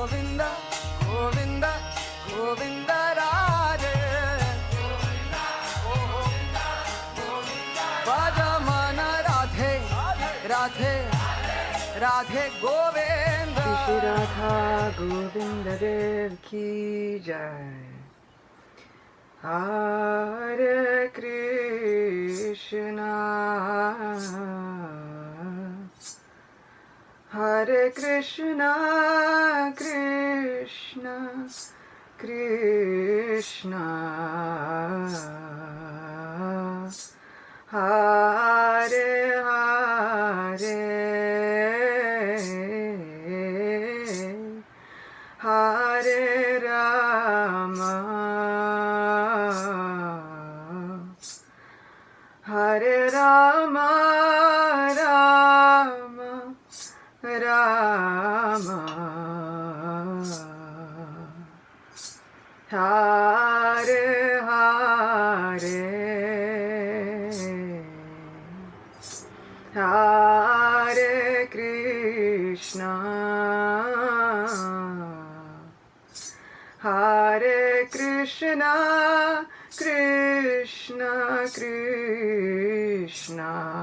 Govinda, Govinda, Govinda Radhe. Govinda, Govinda, Govinda. Bhajamana Radhe, Radhe, Radhe Govinda. Shri Radha Govinda Dev Ki Jai. Hare Krishna, Hare Krishna, Krishna, Krishna, Hare Hare, Hare Rama, Hare Rama, Rama, Rama, Hare Hare, Hare Krishna, Hare Krishna, Krishna, Krishna, Hare Hare,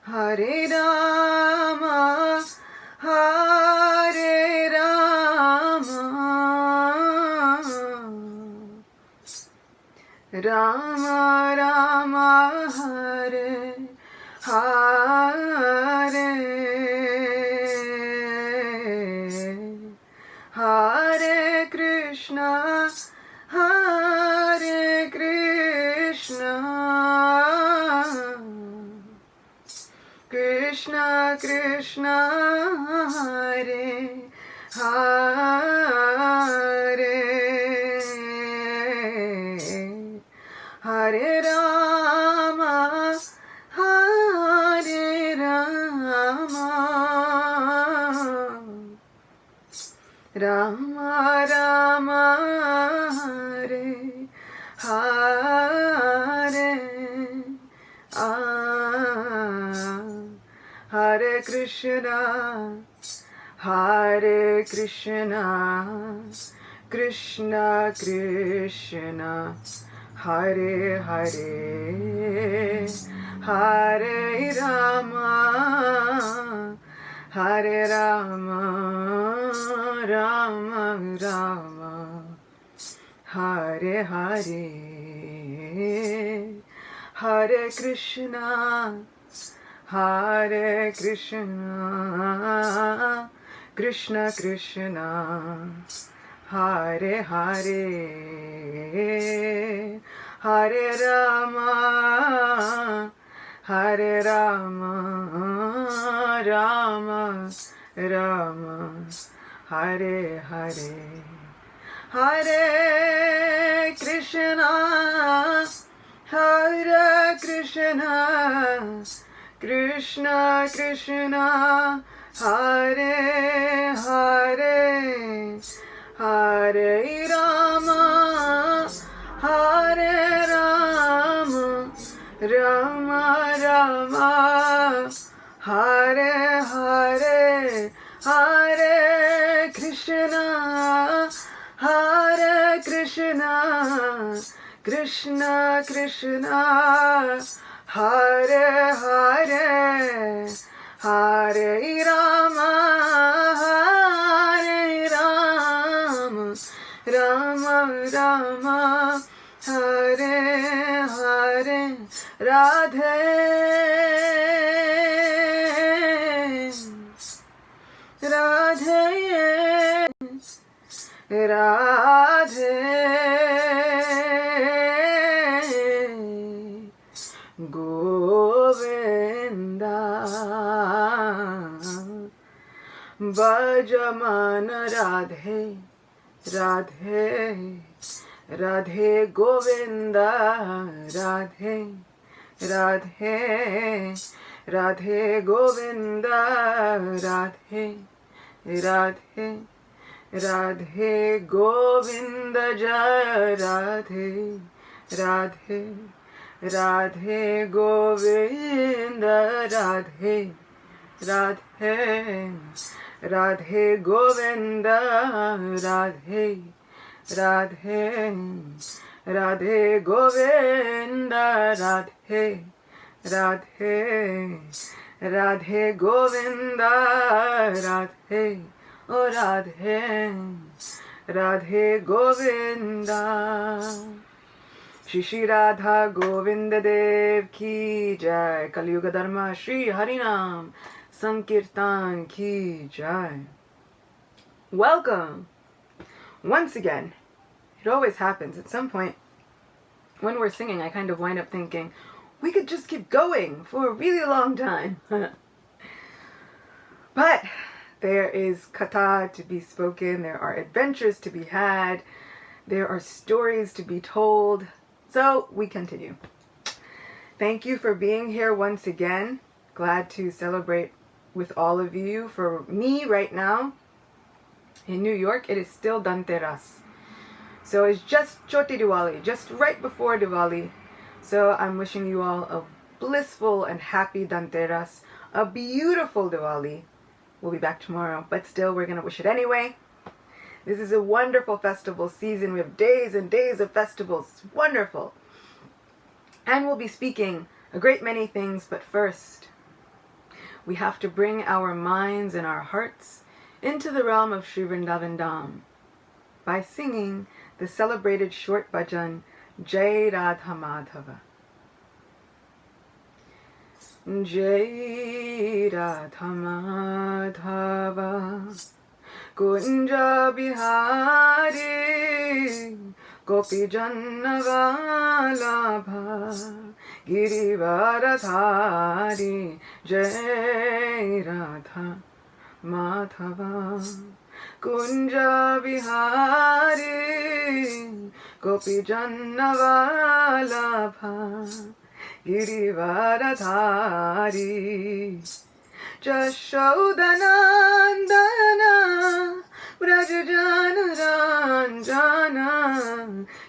Hare Rama, Hare Rama, Rama, Rama, Hare Hare, Hare Krishna, Hare Krishna, Krishna Krishna, Hare Hare, Hare Rama, Hare Rama, Rama Rama, Hare Hare, Hare Krishna, Hare Krishna, Krishna Krishna, Hare Hare, Hare Rama, Hare Rama, Rama Rama, Hare Hare, Hare Krishna, Hare Krishna, Krishna Krishna, Hare Hare, Hare Rama, Hare Rama, Rama Rama, Hare Hare, Hare Krishna, Hare Krishna, Krishna Krishna, Hare Hare, Hare Rama, Hare Rama, Rama Rama, Hare Hare, Hare Krishna, Hare Krishna, Krishna Krishna, Hare Hare, Hare Rama, Hare Rama, Rama Rama, Hare Hare, Hare Krishna, Hare Krishna, Krishna Krishna, Hare Hare, Hare Rama, Hare Rama, Rama Rama, Hare Radhe, Radhe, Radhe, Govinda, Vajaman Radhe, Radhe, Radhe Govinda, Radhe, Radhe, Radhe Govinda, Radhe, Radhe, Radhe Govinda Jaya, Radhe, Radhe, Radhe Govinda, Radhe, Radhe, Radhe Govinda, Radhe, Radhe, Radhe Govinda, Radhe, Radhe, Radhe Govinda, Radhe, oh Radhe, Radhe Govinda. Shri Shri Radha Govinda Dev ki jai. Kali Yuga Dharma Shri Harinam Sankirtan ki jai. Welcome once again. It always happens at some point when we're singing. I kind of wind up thinking we could just keep going for a really long time. But there is katha to be spoken, there are adventures to be had, there are stories to be told. So we continue. Thank you for being here once again. Glad to celebrate with all of you. For me right now in New York, it is still Dhanteras. So it's just Choti Diwali, just right before Diwali. So I'm wishing you all a blissful and happy Dhanteras, a beautiful Diwali. We'll be back tomorrow, but still we're going to wish it anyway. This is a wonderful festival season. We have days and days of festivals. It's wonderful. And we'll be speaking a great many things, but first, we have to bring our minds and our hearts into the realm of Sri Vrindavan Dham by singing the celebrated short bhajan, Jai Radha Madhava. Jai Radha Madhava Kunja Bihari Gopi Jannavalabha Girivaradhari Jai Radha Madhava Kunja Bihari Gopi Jannavalabha Girivaradhari Jashodanandana Brajajana Ranjana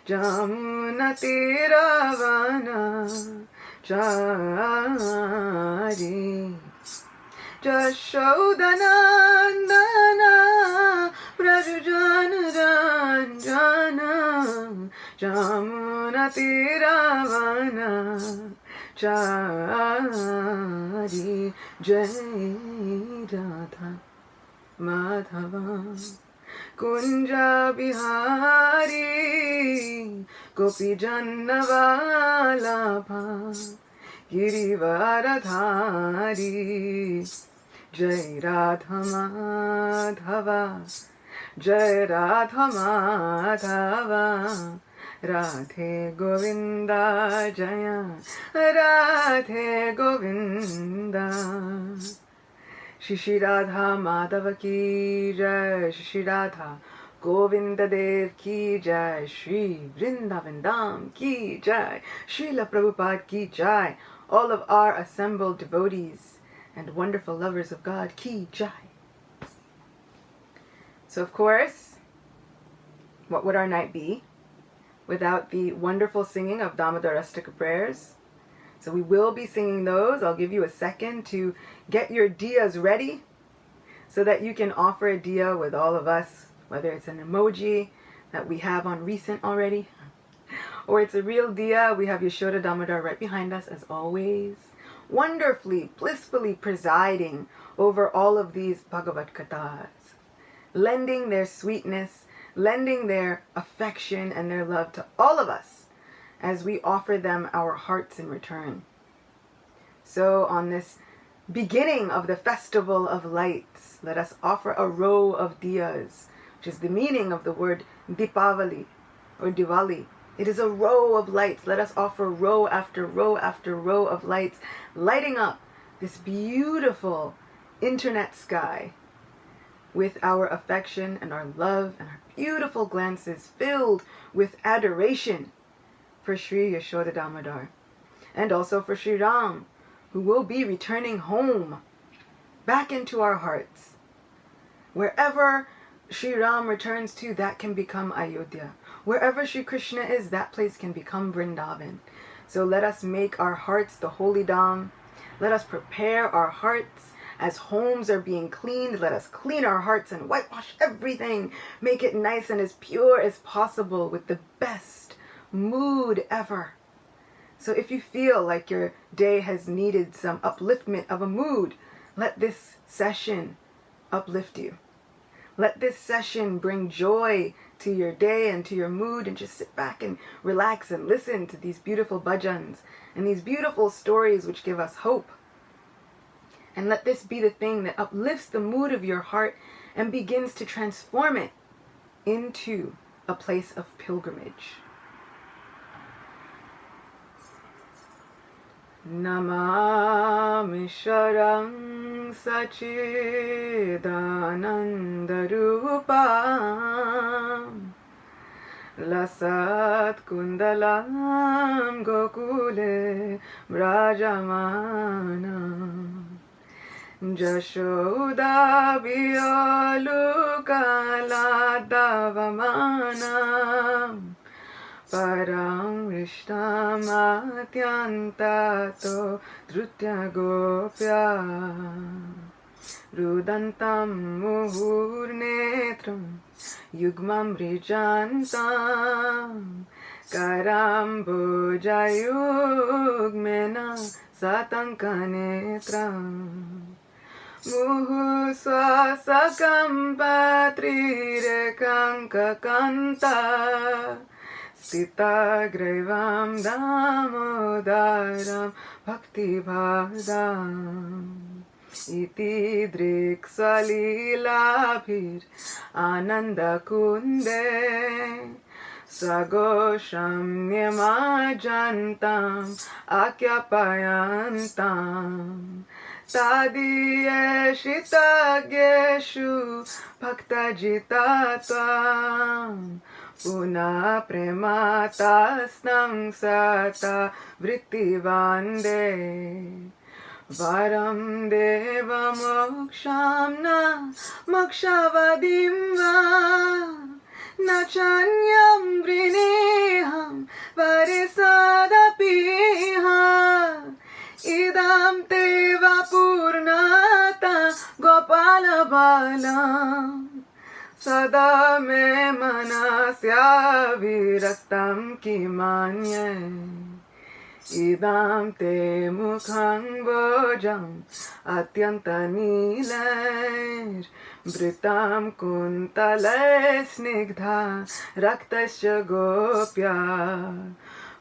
Jamunatiravana Chari Jashodanandana Brajajana Ranjana Jamunatiravana Chari Jai Radha Madhava Kunja Bihari Gopi Jannavalabha Girivaradhari Jai Radha Madhava Jai Radha Madhava Radhe Govinda Jaya Radhe Govinda. Shri Shri Radha Madhava ki jai. Shri Shri Radha Govinda Dev ki jai. Shri Vrindavan Dham ki jai. Srila Prabhupada ki jai. All of our assembled devotees and wonderful lovers of God ki jai. So of course, what would our night be without the wonderful singing of Damodarastika prayers? So we will be singing those. I'll give you a second to get your diyas ready so that you can offer a diya with all of us, whether it's an emoji that we have on recent already, or it's a real diya. We have Yashoda Damodar right behind us as always, wonderfully, blissfully presiding over all of these Bhagavad Kathas, lending their sweetness, lending their affection and their love to all of us as we offer them our hearts in return. So on this beginning of the festival of lights, let us offer a row of diyas, which is the meaning of the word Dipavali or Diwali. It is a row of lights. Let us offer row after row after row of lights, lighting up this beautiful internet sky with our affection and our love and our beautiful glances filled with adoration for Sri Yashoda Damodar, and also for Sri Ram, who will be returning home back into our hearts. Wherever Sri Ram returns to, that can become Ayodhya. Wherever Sri Krishna is, that place can become Vrindavan. So let us make our hearts the holy dham. Let us prepare our hearts as homes are being cleaned. Let us clean our hearts and whitewash everything. Make it nice and as pure as possible with the best mood ever. So if you feel like your day has needed some upliftment of a mood, let this session uplift you. Let this session bring joy to your day and to your mood, and just sit back and relax and listen to these beautiful bhajans and these beautiful stories which give us hope. And let this be the thing that uplifts the mood of your heart and begins to transform it into a place of pilgrimage. Namami Sharang Sachidanandarupam Lasat Kundalam Gokule Brajamanam Jashoda Biyalukaladavamanam Param Vishnamathyantato Drutya Gopya Rudantam Muhurnetram Yugmam Rijantam Karambojayugmena Satankanetram Muhu Swasakam Patrirekanka Sita Graivam Damodaram Bhakti Bhadam Iti Driksvalilabhir Ananda Kunde Sagosham Yamajantam Akyapayantam Tadiyeshitageshu Bhaktajitatvam Puna prematasnam sata vrittivande Varam deva mokshamna mokshavadim va Nachanyam vrineham varisadapiham Idam teva purnata gopala balam Sada me manasya virastam kimanye Idam te mukham vojam atyanta nilair Britam kuntale snigdha raktasya gopya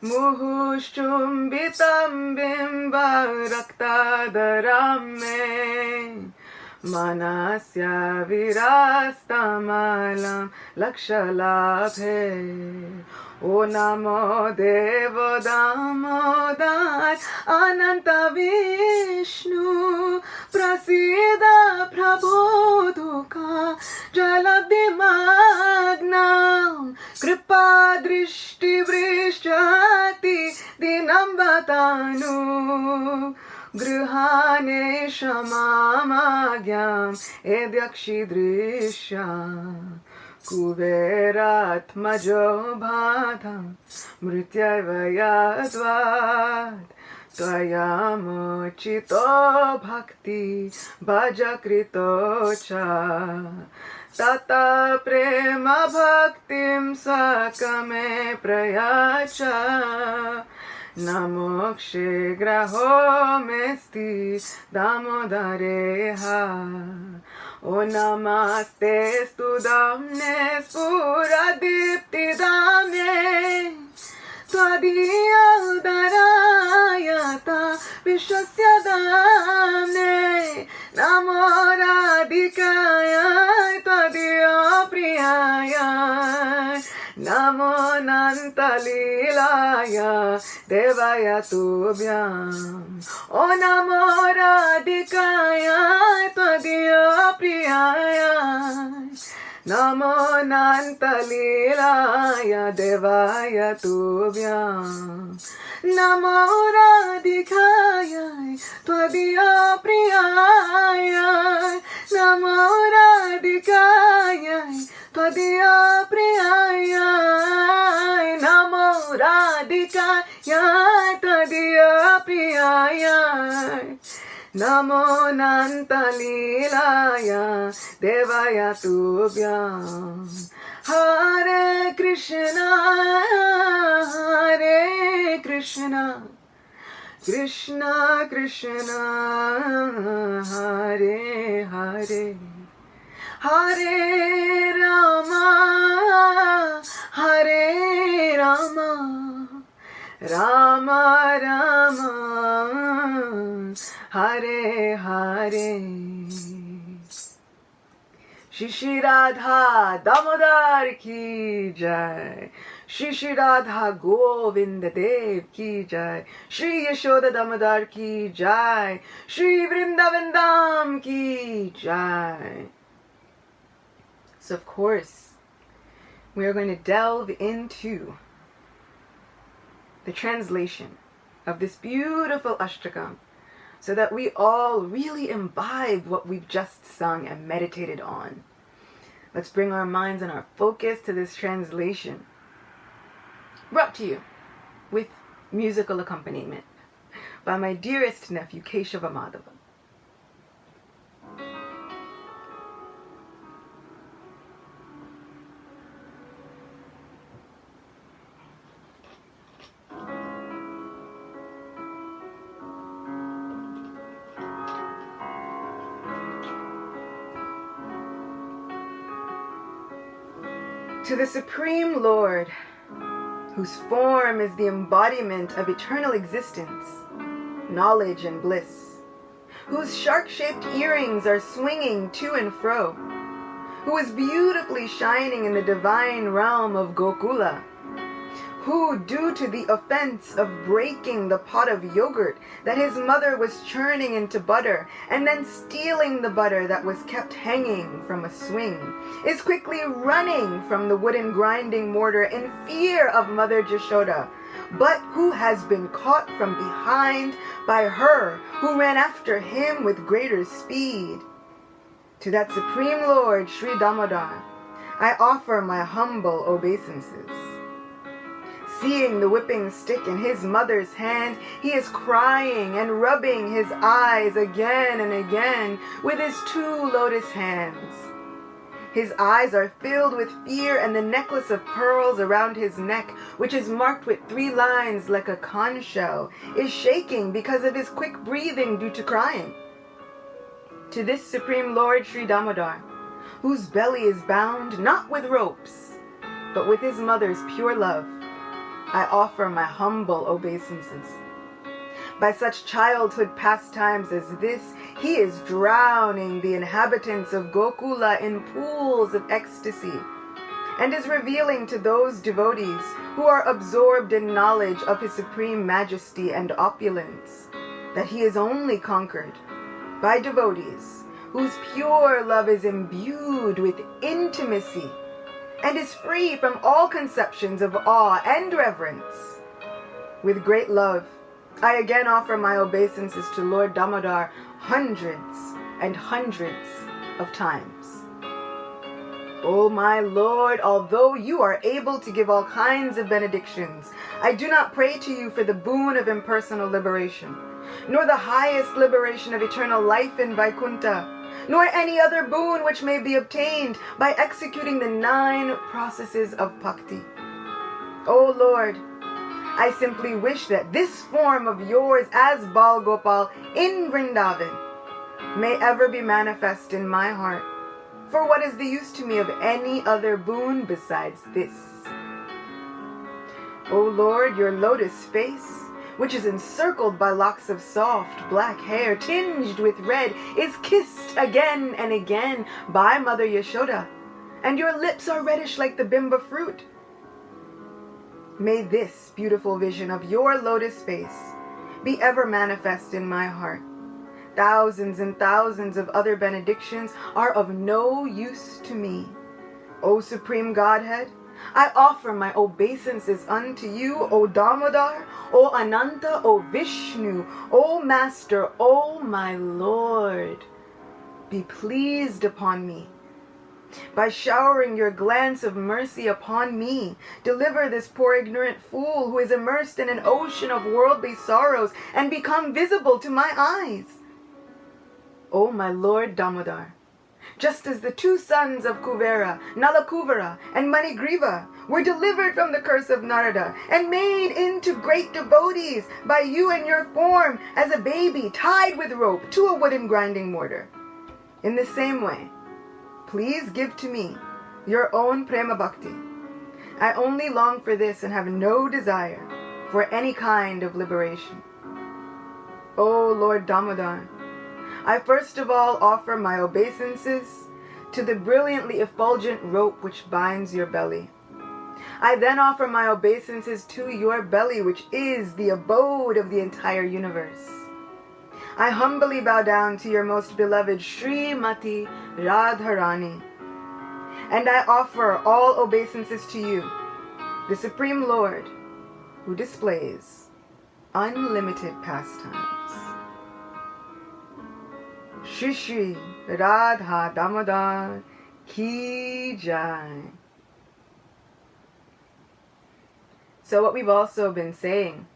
Muhushchumbitam bimba raktadaram me Manasya virastamalam lakshalabhe O namo devo damodar ananta vishnu Prasida prabhu dukha jalabdimagnam Kripa drishti vrishchati dinambatanu Grihane shamamagyam edyakshidrishya Kuveratmajo bhadam mrityavayadvad Tvayamochito bhakti bhajakrito cha Tata prema bhaktim sakame prayacha Namokshe graho mesti damodareha O namaste studamne spuradipti dame Tvadiya Udarayata Vishwasya Damne Namo Radhikaya Tvadiya Priyaya Namo Nantalilaya Devaya Tubhyam O Namo Radhikaya Tvadiya Priyaya Namo Nantalilaya Devaya Tubhyam Namo Radhikaya Tvadiya Priyaya Namo Radhikaya Tvadiya Priyaya Namo Radhikaya Tvadiya Priyaya Namo Nantalilaya Devaya Tubhyam Hare Krishna Krishna Krishna Hare Hare Hare Rama Rama Rama Hare Hare Shri Radha Damodar ki jai Shri Radha Govinda Dev ki jai Shri Yashoda Damodar ki jai Shri Vrindavan Dham ki jai. So of course we are going to delve into the translation of this beautiful Ashtakam so that we all really imbibe what we've just sung and meditated on. Let's bring our minds and our focus to this translation, brought to you with musical accompaniment by my dearest nephew Keshava Madhava. To the Supreme Lord, whose form is the embodiment of eternal existence, knowledge and bliss, whose shark-shaped earrings are swinging to and fro, who is beautifully shining in the divine realm of Gokula, who, due to the offense of breaking the pot of yogurt that his mother was churning into butter and then stealing the butter that was kept hanging from a swing, is quickly running from the wooden grinding mortar in fear of Mother Jashoda, but who has been caught from behind by her who ran after him with greater speed. To that Supreme Lord, Sri Damodar, I offer my humble obeisances. Seeing the whipping stick in his mother's hand, he is crying and rubbing his eyes again and again with his two lotus hands. His eyes are filled with fear, and the necklace of pearls around his neck, which is marked with 3 lines like a conch shell, is shaking because of his quick breathing due to crying. To this Supreme Lord Sri Damodar, whose belly is bound not with ropes, but with his mother's pure love, I offer my humble obeisances. By such childhood pastimes as this, he is drowning the inhabitants of Gokula in pools of ecstasy, and is revealing to those devotees who are absorbed in knowledge of his supreme majesty and opulence that he is only conquered by devotees whose pure love is imbued with intimacy and is free from all conceptions of awe and reverence. With great love, I again offer my obeisances to Lord Damodar hundreds and hundreds of times. O my Lord, although you are able to give all kinds of benedictions, I do not pray to you for the boon of impersonal liberation, nor the highest liberation of eternal life in Vaikuntha, nor any other boon which may be obtained by executing the 9 processes of bhakti. O Lord, I simply wish that this form of yours as Bal Gopal in Vrindavan may ever be manifest in my heart. For what is the use to me of any other boon besides this? O Lord, your lotus face, which is encircled by locks of soft black hair tinged with red, is kissed again and again by Mother Yashoda, and your lips are reddish like the bimba fruit. May this beautiful vision of your lotus face be ever manifest in my heart. Thousands and thousands of other benedictions are of no use to me. O Supreme Godhead, I offer my obeisances unto you, O Damodar, O Ananta, O Vishnu, O Master, O my Lord. Be pleased upon me. By showering your glance of mercy upon me, deliver this poor ignorant fool who is immersed in an ocean of worldly sorrows and become visible to my eyes. O my Lord Damodar, just as the two sons of Kuvera, Nalakuvara and Manigriva, were delivered from the curse of Narada and made into great devotees by you in your form as a baby tied with rope to a wooden grinding mortar. In the same way, please give to me your own prema bhakti. I only long for this and have no desire for any kind of liberation. O Lord Damodar, I first of all offer my obeisances to the brilliantly effulgent rope which binds your belly. I then offer my obeisances to your belly, which is the abode of the entire universe. I humbly bow down to your most beloved Srimati Radharani, and I offer all obeisances to you, the Supreme Lord, who displays unlimited pastimes. Shri Shri Radha Damodar Ki Jai. So what we've also been saying,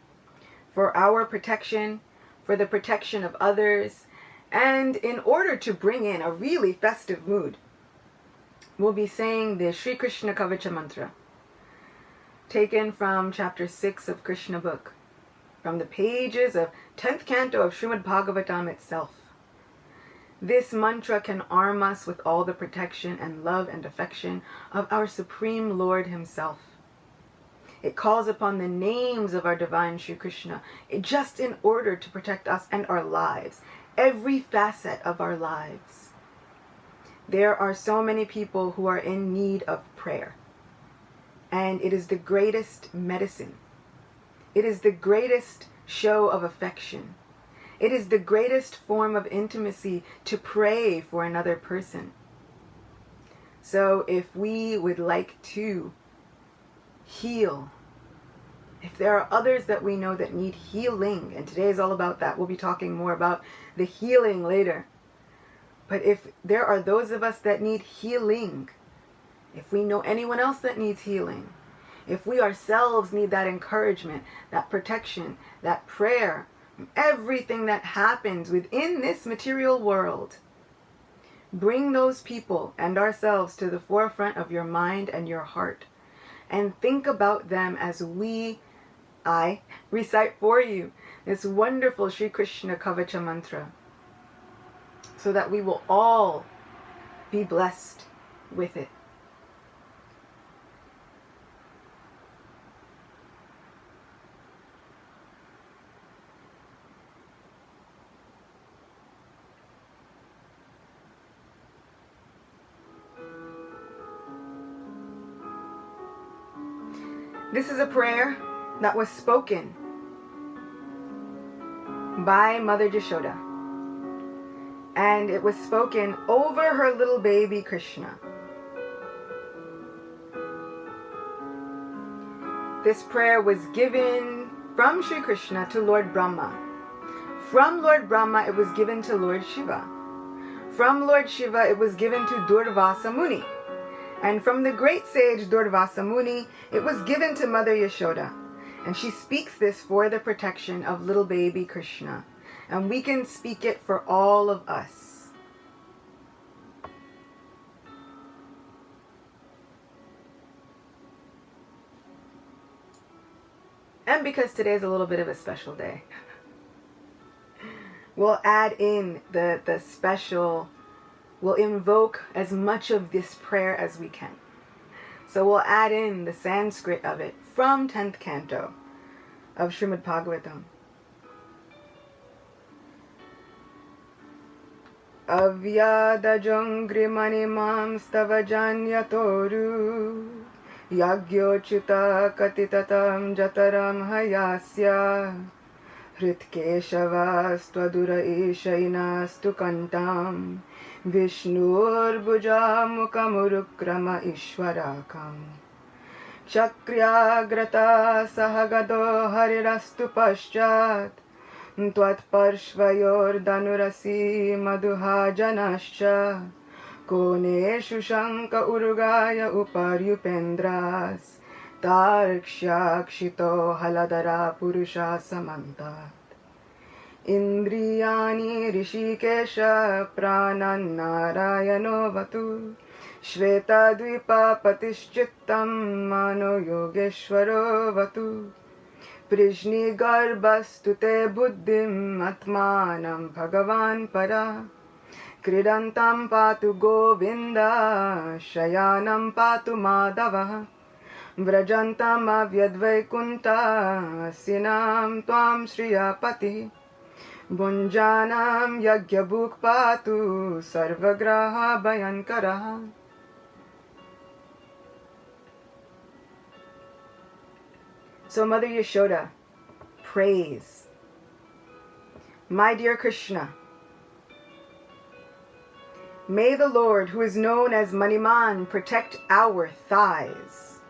for our protection, for the protection of others, and in order to bring in a really festive mood, we'll be saying the Sri Krishna Kavacha mantra, taken from chapter 6 of Krishna book, from the pages of 10th canto of Srimad Bhagavatam itself. This mantra can arm us with all the protection and love and affection of our Supreme Lord Himself. It calls upon the names of our divine Sri Krishna just in order to protect us and our lives, every facet of our lives. There are so many people who are in need of prayer, and it is the greatest medicine. It is the greatest show of affection. It is the greatest form of intimacy to pray for another person. So if we would like to heal, if there are others that we know that need healing, and today is all about that, we'll be talking more about the healing later. But if there are those of us that need healing, if we know anyone else that needs healing, if we ourselves need that encouragement, that protection, that prayer, everything that happens within this material world, bring those people and ourselves to the forefront of your mind and your heart, and think about them as I recite for you this wonderful Sri Krishna Kavacha mantra, so that we will all be blessed with it. This is a prayer that was spoken by Mother Yashoda, and it was spoken over her little baby Krishna. This prayer was given from Sri Krishna to Lord Brahma. From Lord Brahma it was given to Lord Shiva. From Lord Shiva it was given to Durvasa Muni. And from the great sage Durvasa Muni, it was given to Mother Yashoda. And she speaks this for the protection of little baby Krishna. And we can speak it for all of us. And because today is a little bit of a special day, we'll add in the special. We'll invoke as much of this prayer as we can. So we'll add in the Sanskrit of it from 10th canto of Srimad Bhagavatam. Avyadajongrimanimam stavajanyatoru Yagyochuta katitatam jataram hayasya Hritkeshavastwadura ishayinastu kantam Vishnurbuja mukamurukrama ishwarakam Chakryagrata sahagado harirastu paschat Tvatparshvayor danurasi madhuha janascha Koneshu shanka urugaya uparyupendras Tarkshakshito haladara purusha samantat Indriyani rishikesha pranan narayano vatu Shveta dvipa patischittam mano yogeshwaro vatu Prishni garbhastute buddhim atmanam bhagavan para Kridantam patu Govinda shayanam patu madava Vrajantam avyadvaikunta sinam tvam shriyapati Bunjanam yagyabhuk patu sarvagraha bhayankara. So Mother Yashoda prays, My dear Krishna, may the Lord, who is known as Maniman, protect our thighs.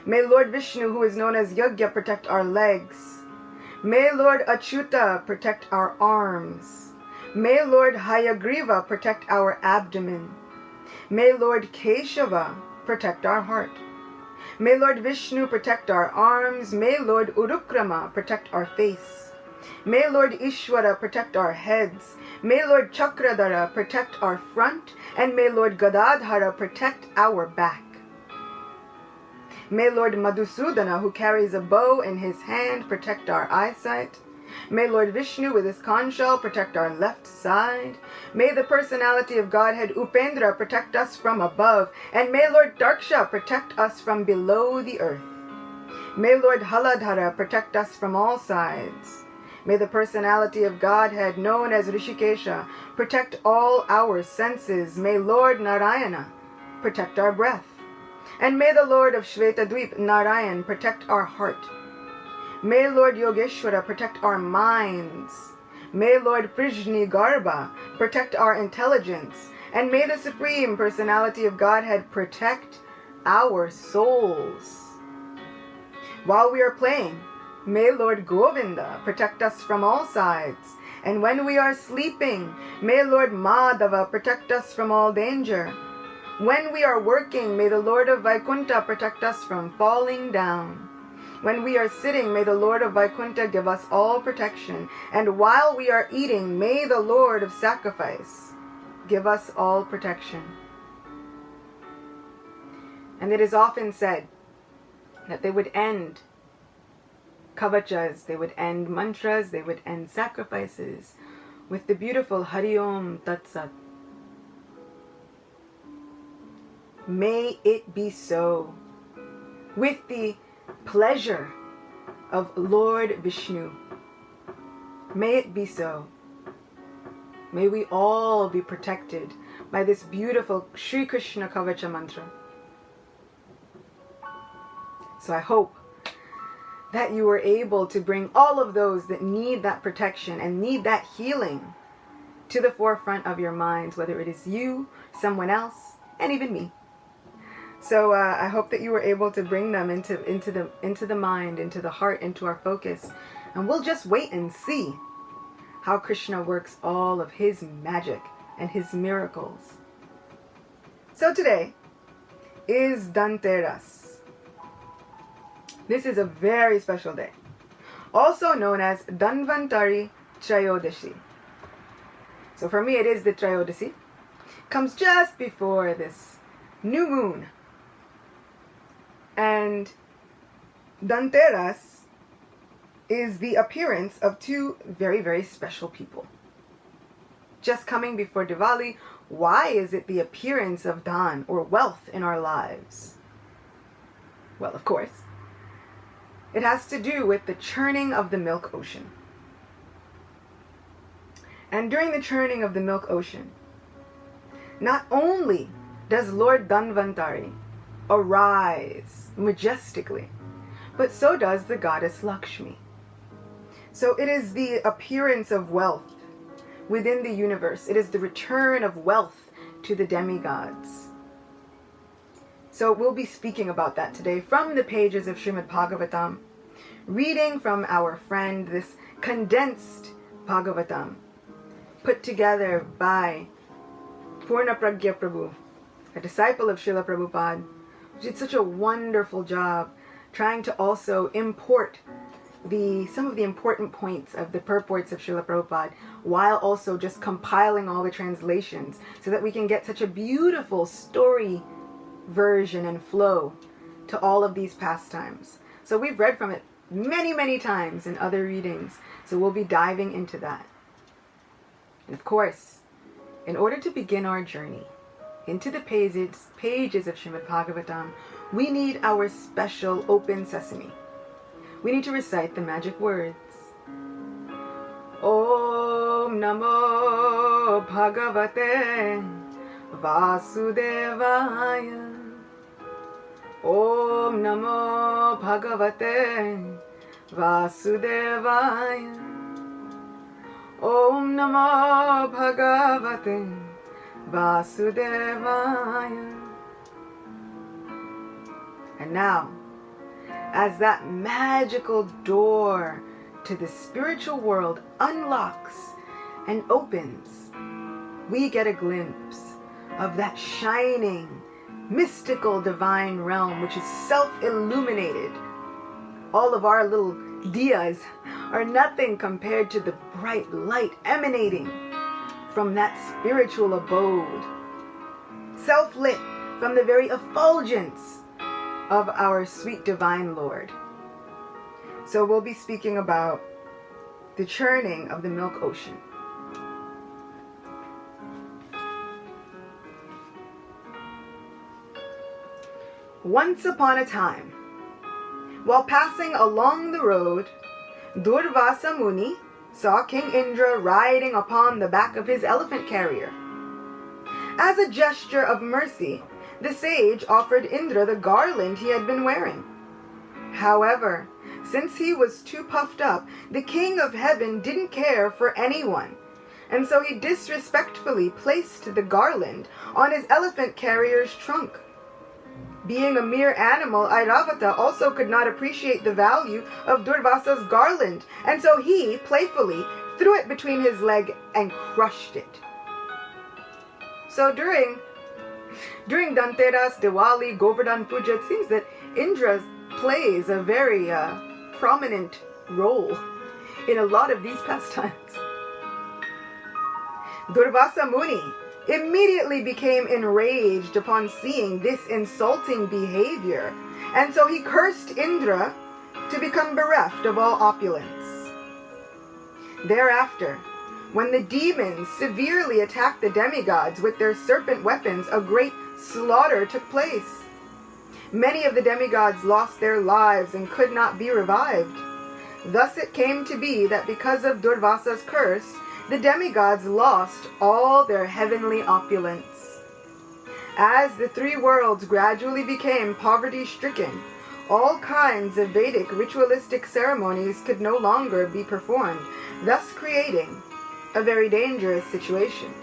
May Lord Vishnu, who is known as Yagya, protect our legs. May Lord Acyuta protect our arms. May Lord Hayagriva protect our abdomen. May Lord Keshava protect our heart. May Lord Vishnu protect our arms. May Lord Urukrama protect our face. May Lord Ishwara protect our heads. May Lord Chakradhara protect our front. And may Lord Gadadhara protect our back. May Lord Madhusudana, who carries a bow in his hand, protect our eyesight. May Lord Vishnu with his conch shell protect our left side. May the personality of Godhead Upendra protect us from above. And may Lord Darksha protect us from below the earth. May Lord Haladhara protect us from all sides. May the personality of Godhead known as Rishikesha protect all our senses. May Lord Narayana protect our breath. And may the Lord of Shvetadvip, Narayan, protect our heart. May Lord Yogeshwara protect our minds. May Lord Prishni Garbha protect our intelligence. And may the Supreme Personality of Godhead protect our souls. While we are playing, may Lord Govinda protect us from all sides. And when we are sleeping, may Lord Madhava protect us from all danger. When we are working, may the Lord of Vaikuntha protect us from falling down. When we are sitting, may the Lord of Vaikuntha give us all protection. And while we are eating, may the Lord of Sacrifice give us all protection. And it is often said that they would end kavachas, they would end mantras, they would end sacrifices with the beautiful Hari Om Tat Sat. May it be so, with the pleasure of Lord Vishnu. May it be so. May we all be protected by this beautiful Sri Krishna Kavacha mantra. So I hope that you were able to bring all of those that need that protection and need that healing to the forefront of your minds, whether it is you, someone else, and even me. So I hope that you were able to bring them into the mind, into the heart, into our focus. And we'll just wait and see how Krishna works all of his magic and his miracles. So today is Dhanteras. This is a very special day, also known as Dhanvantari Trayodasi. So for me it is the Trayodasi. Comes just before this new moon. And Dhanteras is the appearance of two very, very special people. Just coming before Diwali, why is it the appearance of Dhan or wealth in our lives? Well, of course, It has to do with the churning of the milk ocean. And during the churning of the milk ocean, not only does Lord Dhanvantari arise majestically, but so does the goddess Lakshmi. So it is the appearance of wealth within the universe. It is the return of wealth to the demigods. So we'll be speaking about that today from the pages of Srimad Bhagavatam, reading from our friend this condensed Bhagavatam put together by Purna Pragya Prabhu, a disciple of Srila Prabhupada, who did such a wonderful job trying to also import some of the important points of the purports of Srila Prabhupada, while also just compiling all the translations so that we can get such a beautiful story version and flow to all of these pastimes. So we've read from it many, many times in other readings, so we'll be diving into that. And of course, in order to begin our journey into the pages of Srimad Bhagavatam, we need our special open sesame. We need to recite the magic words. Om Namo Bhagavate Vasudevaya. Om Namo Bhagavate Vasudevaya. Om Namo Bhagavate Vasudevaya. And now, as that magical door to the spiritual world unlocks and opens, we get a glimpse of that shining, mystical divine realm which is self-illuminated. All of our little diyas are nothing compared to the bright light emanating from that spiritual abode, self-lit from the very effulgence of our sweet divine Lord. So we'll be speaking about the churning of the milk ocean. Once upon a time, while passing along the road, Durvasa Muni saw King Indra riding upon the back of his elephant carrier. As a gesture of mercy, the sage offered Indra the garland he had been wearing. However, since he was too puffed up, the king of heaven didn't care for anyone, and so he disrespectfully placed the garland on his elephant carrier's trunk. Being a mere animal, Airavata also could not appreciate the value of Durvasa's garland, and so he, playfully, threw it between his leg and crushed it. So during Dhanteras, Diwali, Govardhan Puja, it seems that Indra plays a very prominent role in a lot of these pastimes. Durvasa Muni immediately became enraged upon seeing this insulting behavior, and so he cursed Indra to become bereft of all opulence. Thereafter, when the demons severely attacked the demigods with their serpent weapons, a great slaughter took place. Many of the demigods lost their lives and could not be revived. Thus it came to be that because of Durvasa's curse, the demigods lost all their heavenly opulence. As the three worlds gradually became poverty-stricken, all kinds of Vedic ritualistic ceremonies could no longer be performed, thus creating a very dangerous situation.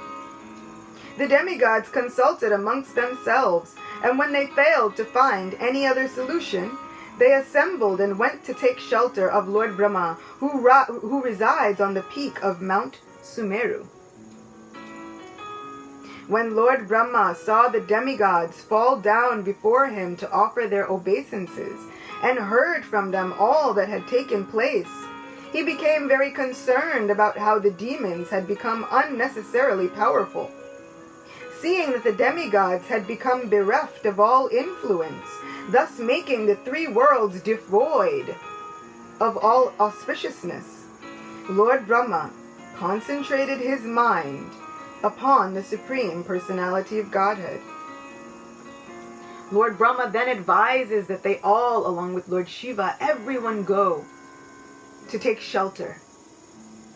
The demigods consulted amongst themselves, and when they failed to find any other solution, they assembled and went to take shelter of Lord Brahma, who resides on the peak of Mount Sumeru. When Lord Brahma saw the demigods fall down before him to offer their obeisances, and heard from them all that had taken place, he became very concerned about how the demons had become unnecessarily powerful. Seeing that the demigods had become bereft of all influence, thus making the three worlds devoid of all auspiciousness, Lord Brahma concentrated his mind upon the Supreme Personality of Godhead. Lord Brahma then advises that they all, along with Lord Shiva, everyone go to take shelter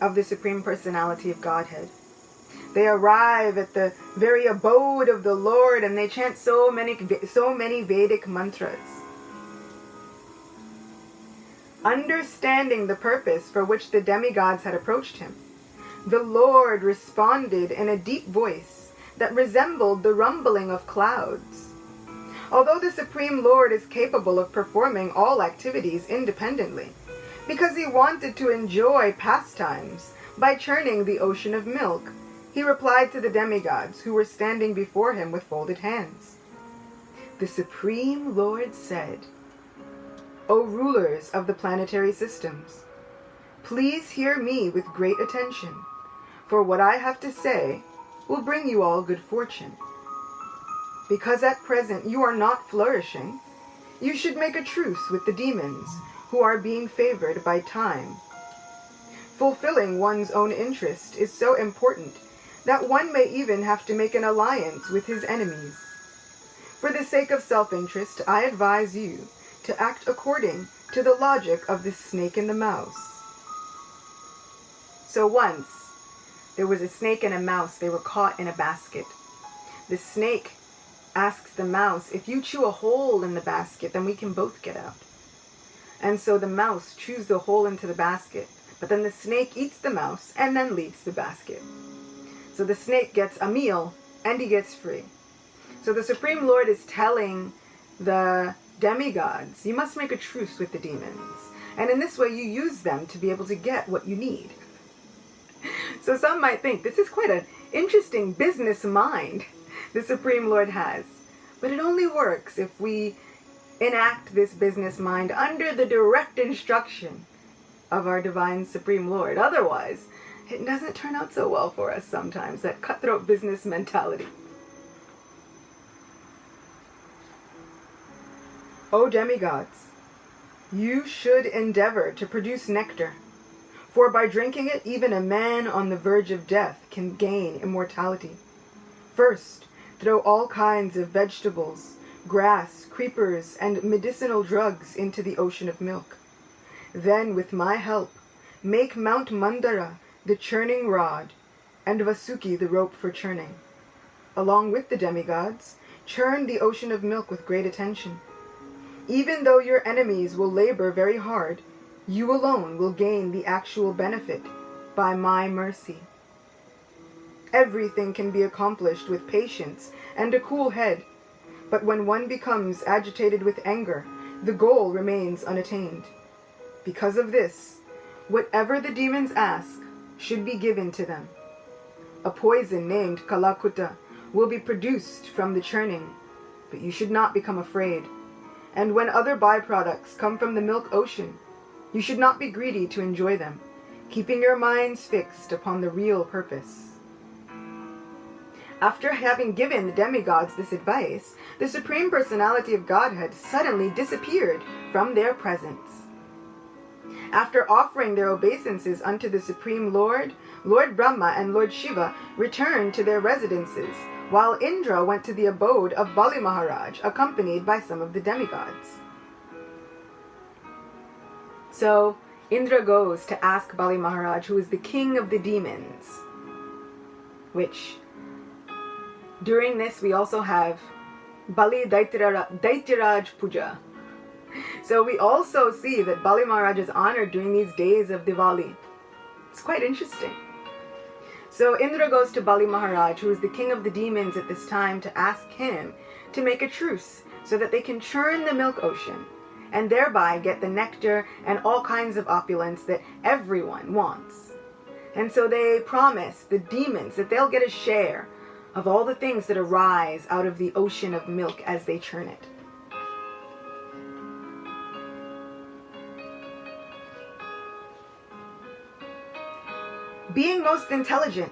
of the Supreme Personality of Godhead. They arrive at the very abode of the Lord and they chant so many Vedic mantras. Understanding the purpose for which the demigods had approached him, the Lord responded in a deep voice that resembled the rumbling of clouds. Although the Supreme Lord is capable of performing all activities independently, because he wanted to enjoy pastimes by churning the ocean of milk, he replied to the demigods who were standing before him with folded hands. The Supreme Lord said, "O rulers of the planetary systems, please hear me with great attention, for what I have to say will bring you all good fortune. Because at present you are not flourishing, you should make a truce with the demons who are being favored by time. Fulfilling one's own interest is so important that one may even have to make an alliance with his enemies. For the sake of self-interest, I advise you to act according to the logic of the snake and the mouse." So once, there was a snake and a mouse. They were caught in a basket. The snake asks the mouse, "If you chew a hole in the basket, then we can both get out." And so the mouse chews the hole into the basket, but then the snake eats the mouse and then leaves the basket. So the snake gets a meal and he gets free. So the Supreme Lord is telling the demigods, you must make a truce with the demons. And in this way you use them to be able to get what you need. So some might think this is quite an interesting business mind the Supreme Lord has. But it only works if we enact this business mind under the direct instruction of our Divine Supreme Lord. Otherwise, it doesn't turn out so well for us sometimes, that cutthroat business mentality. O demigods, you should endeavor to produce nectar, for by drinking it, even a man on the verge of death can gain immortality. First, throw all kinds of vegetables, grass, creepers, and medicinal drugs into the ocean of milk. Then, with my help, make Mount Mandara the churning rod, and Vasuki the rope for churning. Along with the demigods, churn the ocean of milk with great attention. Even though your enemies will labor very hard, you alone will gain the actual benefit by my mercy. Everything can be accomplished with patience and a cool head, but when one becomes agitated with anger, the goal remains unattained. Because of this, whatever the demons ask should be given to them. A poison named Kalakuta will be produced from the churning, but you should not become afraid. And when other byproducts come from the milk ocean, you should not be greedy to enjoy them, keeping your minds fixed upon the real purpose. After having given the demigods this advice, the Supreme Personality of Godhead suddenly disappeared from their presence. After offering their obeisances unto the Supreme Lord, Lord Brahma and Lord Shiva returned to their residences, while Indra went to the abode of Bali Maharaj, accompanied by some of the demigods. So Indra goes to ask Bali Maharaj, who is the king of the demons, which during this we also have Bali Daityaraj Puja. So we also see that Bali Maharaj is honored during these days of Diwali. It's quite interesting. So Indra goes to Bali Maharaj, who is the king of the demons at this time, to ask him to make a truce so that they can churn the milk ocean and thereby get the nectar and all kinds of opulence that everyone wants. And so they promise the demons that they'll get a share of all the things that arise out of the ocean of milk as they churn it. Being most intelligent,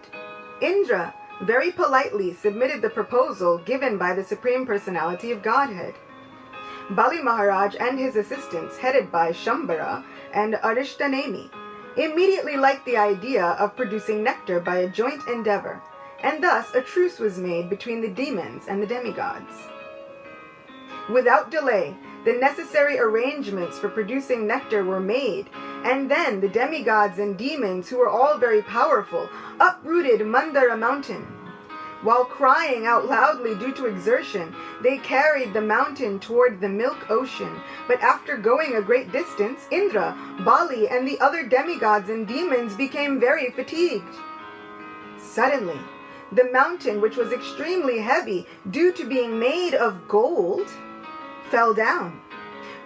Indra very politely submitted the proposal given by the Supreme Personality of Godhead. Bali Maharaj and his assistants, headed by Shambhara and Arishtanemi, immediately liked the idea of producing nectar by a joint endeavor, and thus a truce was made between the demons and the demigods. Without delay, the necessary arrangements for producing nectar were made, and then the demigods and demons, who were all very powerful, uprooted Mandara mountain. While crying out loudly due to exertion, they carried the mountain toward the milk ocean. But after going a great distance, Indra, Bali, and the other demigods and demons became very fatigued. Suddenly, the mountain, which was extremely heavy due to being made of gold, fell down,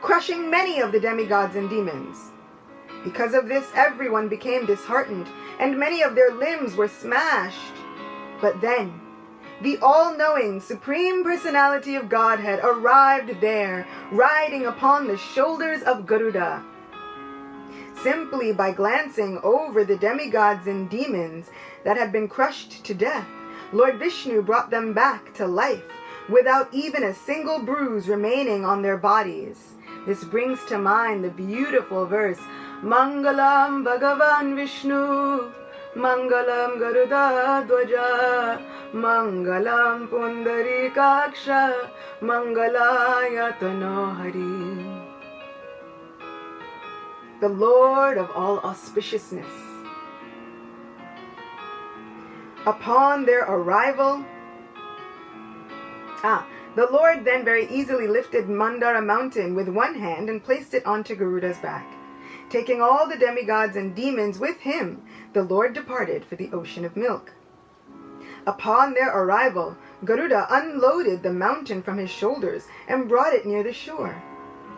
crushing many of the demigods and demons. Because of this, everyone became disheartened, and many of their limbs were smashed. But then, the all-knowing Supreme Personality of Godhead arrived there, riding upon the shoulders of Garuda. Simply by glancing over the demigods and demons that had been crushed to death, Lord Vishnu brought them back to life, without even a single bruise remaining on their bodies. This brings to mind the beautiful verse, Mangalam Bhagavan Vishnu, Mangalam Garuda Dwaja, Mangalam Pundarikaksha, Mangalayatano Hari. The Lord of all auspiciousness. Upon their arrival, the Lord then very easily lifted Mandara mountain with one hand and placed it onto Garuda's back. Taking all the demigods and demons with him, the Lord departed for the ocean of milk. Upon their arrival, Garuda unloaded the mountain from his shoulders and brought it near the shore.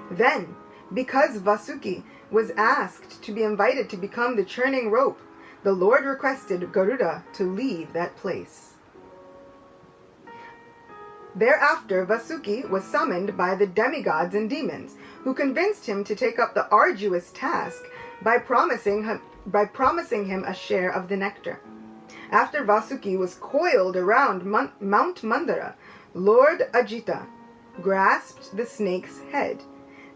Then, because Vasuki was asked to be invited to become the churning rope, the Lord requested Garuda to leave that place. Thereafter, Vasuki was summoned by the demigods and demons, who convinced him to take up the arduous task by promising him a share of the nectar. After Vasuki was coiled around Mount Mandara, Lord Acyuta grasped the snake's head,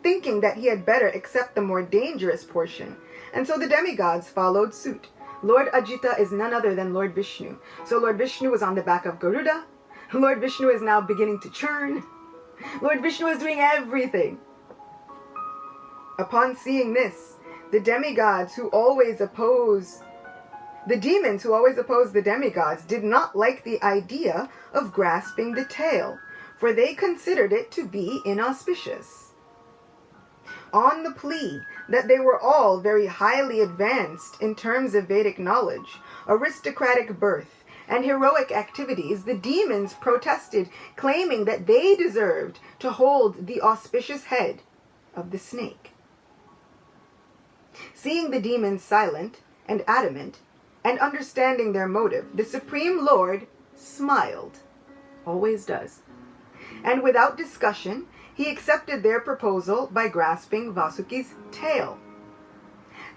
thinking that he had better accept the more dangerous portion, and so the demigods followed suit. Lord Acyuta is none other than Lord Vishnu. So Lord Vishnu was on the back of Garuda. Lord Vishnu is now beginning to churn. Lord Vishnu is doing everything. Upon seeing this, the demons who always oppose the demigods did not like the idea of grasping the tail, for they considered it to be inauspicious. On the plea that they were all very highly advanced in terms of Vedic knowledge, aristocratic birth, and heroic activities, the demons protested, claiming that they deserved to hold the auspicious head of the snake. Seeing the demons silent and adamant, and understanding their motive, the Supreme Lord smiled, always does, and without discussion, he accepted their proposal by grasping Vasuki's tail.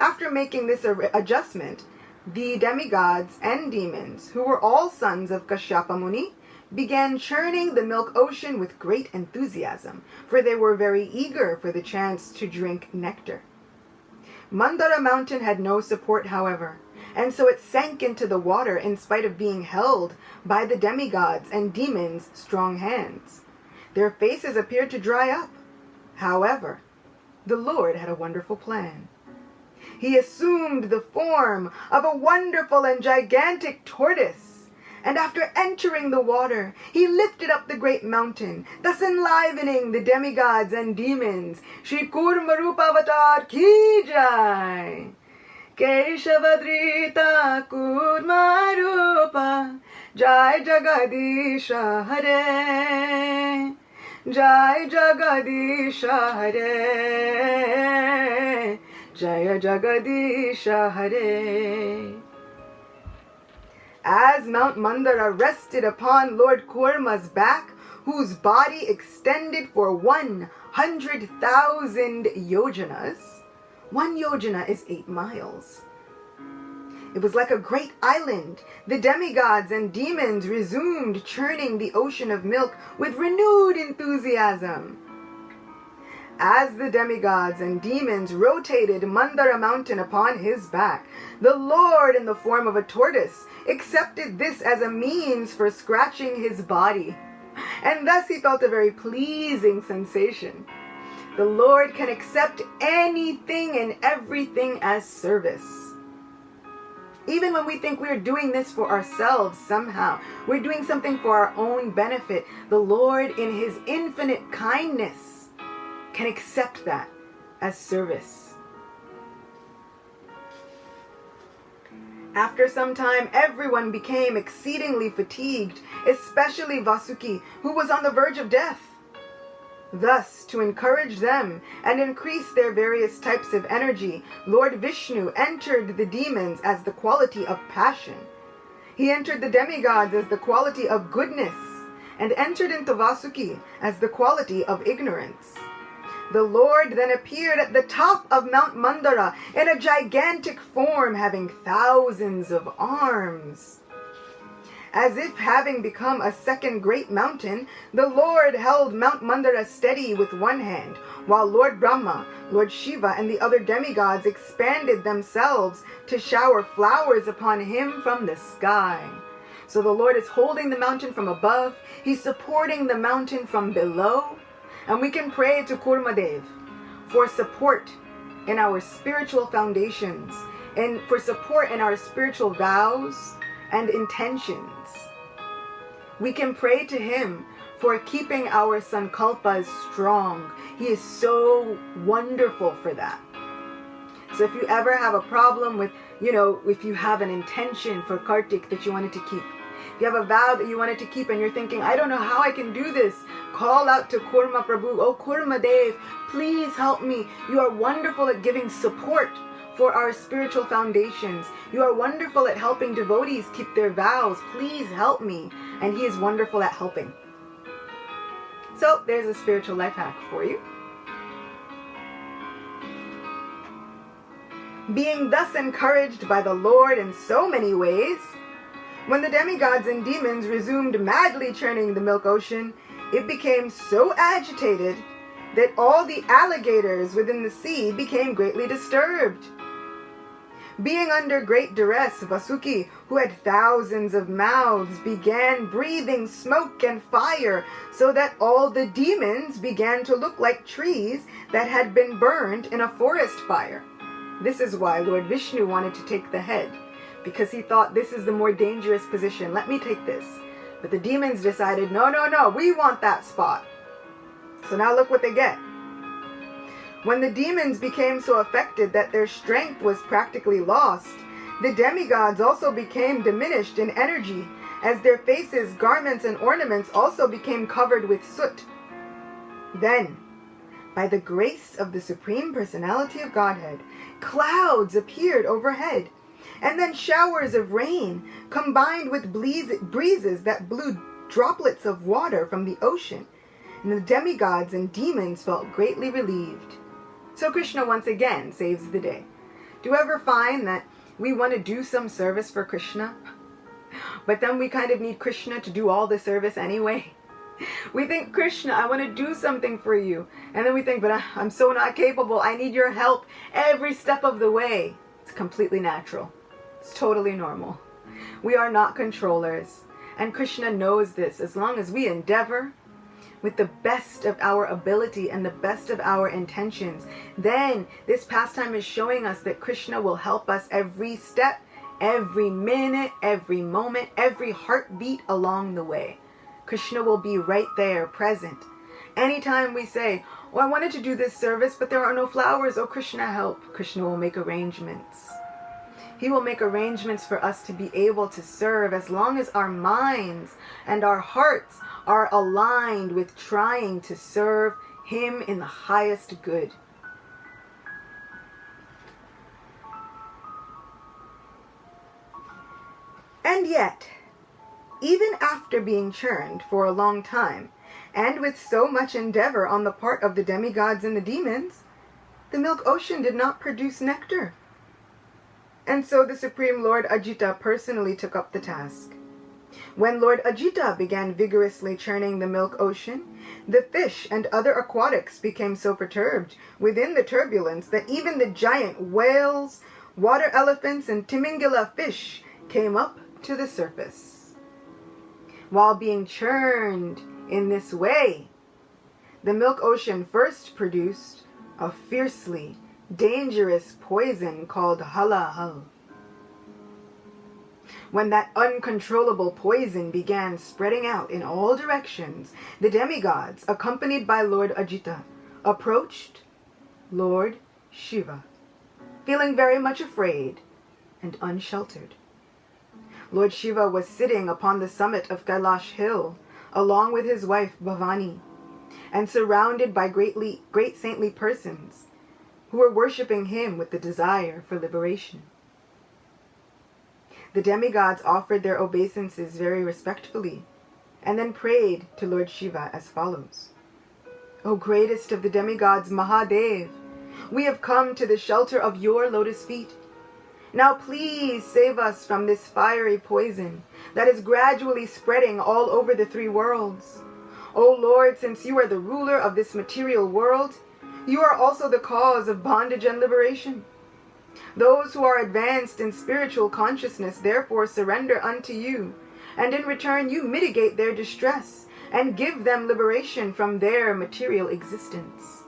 After making this adjustment, the demigods and demons, who were all sons of Kashyapa Muni, began churning the milk ocean with great enthusiasm, for they were very eager for the chance to drink nectar. Mandara mountain had no support, however, and so it sank into the water in spite of being held by the demigods and demons' strong hands. Their faces appeared to dry up. However, the Lord had a wonderful plan. He assumed the form of a wonderful and gigantic tortoise, and after entering the water, he lifted up the great mountain, thus enlivening the demigods and demons. Shri Kurmarupavatar ki jai! Keshavadrita Kurmarupa Jai Jagadisha Hare Jai Jagadisha Hare Jaya Jagadisha Hare. As Mount Mandara rested upon Lord Kurma's back, whose body extended for 100,000 yojanas, 1 yojana is 8 miles. It was like a great island. The demigods and demons resumed churning the ocean of milk with renewed enthusiasm. As the demigods and demons rotated Mandara mountain upon his back, the Lord, in the form of a tortoise, accepted this as a means for scratching his body. and thus he felt a very pleasing sensation. The Lord can accept anything and everything as service. Even when we think we're doing this for ourselves somehow, we're doing something for our own benefit, the Lord in his infinite kindness can accept that as service. After some time, everyone became exceedingly fatigued, especially Vasuki, who was on the verge of death. Thus, to encourage them and increase their various types of energy, Lord Vishnu entered the demons as the quality of passion. He entered the demigods as the quality of goodness, and entered into Vasuki as the quality of ignorance. The Lord then appeared at the top of Mount Mandara in a gigantic form having thousands of arms. As if having become a second great mountain, the Lord held Mount Mandara steady with one hand, while Lord Brahma, Lord Shiva, and the other demigods expanded themselves to shower flowers upon him from the sky. So the Lord is holding the mountain from above, he's supporting the mountain from below, and we can pray to Kurmadev for support in our spiritual foundations, and for support in our spiritual vows and intentions. We can pray to him for keeping our sankalpas strong. He is so wonderful for that. So if you ever have a problem with, if you have an intention for Kartik that you wanted to keep, if you have a vow that you wanted to keep and you're thinking, I don't know how I can do this, call out to Kurma Prabhu. Oh, Kurma Dev, please help me. You are wonderful at giving support for our spiritual foundations. You are wonderful at helping devotees keep their vows. Please help me. And he is wonderful at helping. So there's a spiritual life hack for you. Being thus encouraged by the Lord in so many ways, when the demigods and demons resumed madly churning the milk ocean, it became so agitated that all the alligators within the sea became greatly disturbed. Being under great duress, Vasuki, who had thousands of mouths, began breathing smoke and fire, so that all the demons began to look like trees that had been burned in a forest fire. This is why Lord Vishnu wanted to take the head, because he thought, this is the more dangerous position, let me take this. But the demons decided, no, we want that spot. So now look what they get. When the demons became so affected that their strength was practically lost, the demigods also became diminished in energy, as their faces, garments, and ornaments also became covered with soot. Then, by the grace of the Supreme Personality of Godhead, clouds appeared overhead, and then showers of rain combined with breezes that blew droplets of water from the ocean, and the demigods and demons felt greatly relieved. So Krishna once again saves the day. Do you ever find that we want to do some service for Krishna, but then we kind of need Krishna to do all the service anyway? We think, Krishna, I want to do something for you. And then we think, but I'm so not capable. I need your help every step of the way. It's completely natural. It's totally normal. We are not controllers. And Krishna knows this. As long as we endeavor with the best of our ability and the best of our intentions, then this pastime is showing us that Krishna will help us every step, every minute, every moment, every heartbeat along the way. Krishna will be right there, present. Anytime we say, oh, I wanted to do this service, but there are no flowers. Oh, Krishna, help. Krishna will make arrangements. He will make arrangements for us to be able to serve as long as our minds and our hearts are aligned with trying to serve him in the highest good. And yet, even after being churned for a long time, and with so much endeavor on the part of the demigods and the demons, the milk ocean did not produce nectar. And so the Supreme Lord Acyuta personally took up the task. When Lord Acyuta began vigorously churning the milk ocean, the fish and other aquatics became so perturbed within the turbulence that even the giant whales, water elephants, and Timingila fish came up to the surface. While being churned in this way. The milk ocean first produced a fiercely dangerous poison called halahal. When that uncontrollable poison began spreading out in all directions, the demigods, accompanied by Lord Acyuta, approached Lord Shiva, feeling very much afraid and unsheltered. Lord Shiva was sitting upon the summit of Kailash Hill, along with his wife Bhavani, and surrounded by great saintly persons who were worshipping him with the desire for liberation. The demigods offered their obeisances very respectfully, and then prayed to Lord Shiva as follows. O greatest of the demigods, Mahadev, we have come to the shelter of your lotus feet. Now please save us from this fiery poison that is gradually spreading all over the three worlds. O Lord, since you are the ruler of this material world, you are also the cause of bondage and liberation. Those who are advanced in spiritual consciousness therefore surrender unto you, and in return you mitigate their distress and give them liberation from their material existence.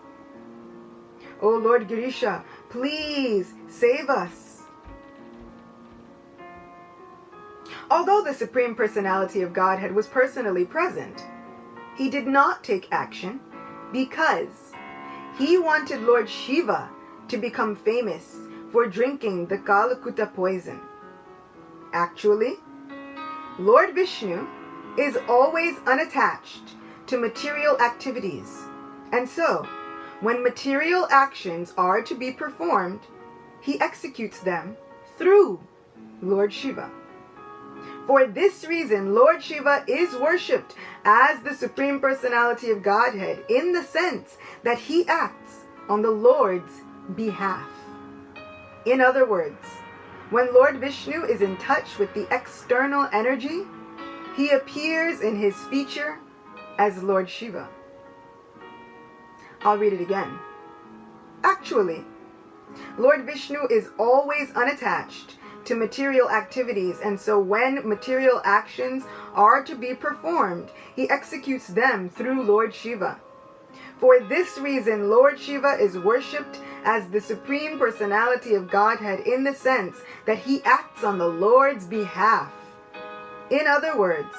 O Lord Girisha, please save us. Although the Supreme Personality of Godhead was personally present, he did not take action because he wanted Lord Shiva to become famous for drinking the Kalakuta poison. Actually, Lord Vishnu is always unattached to material activities, and so, when material actions are to be performed, he executes them through Lord Shiva. For this reason, Lord Shiva is worshipped as the Supreme Personality of Godhead in the sense that he acts on the Lord's behalf. In other words, when Lord Vishnu is in touch with the external energy, he appears in his feature as Lord Shiva. I'll read it again. Actually, Lord Vishnu is always unattached to material activities, and so when material actions are to be performed, he executes them through Lord Shiva. For this reason, Lord Shiva is worshipped as the Supreme Personality of Godhead in the sense that he acts on the Lord's behalf. In other words,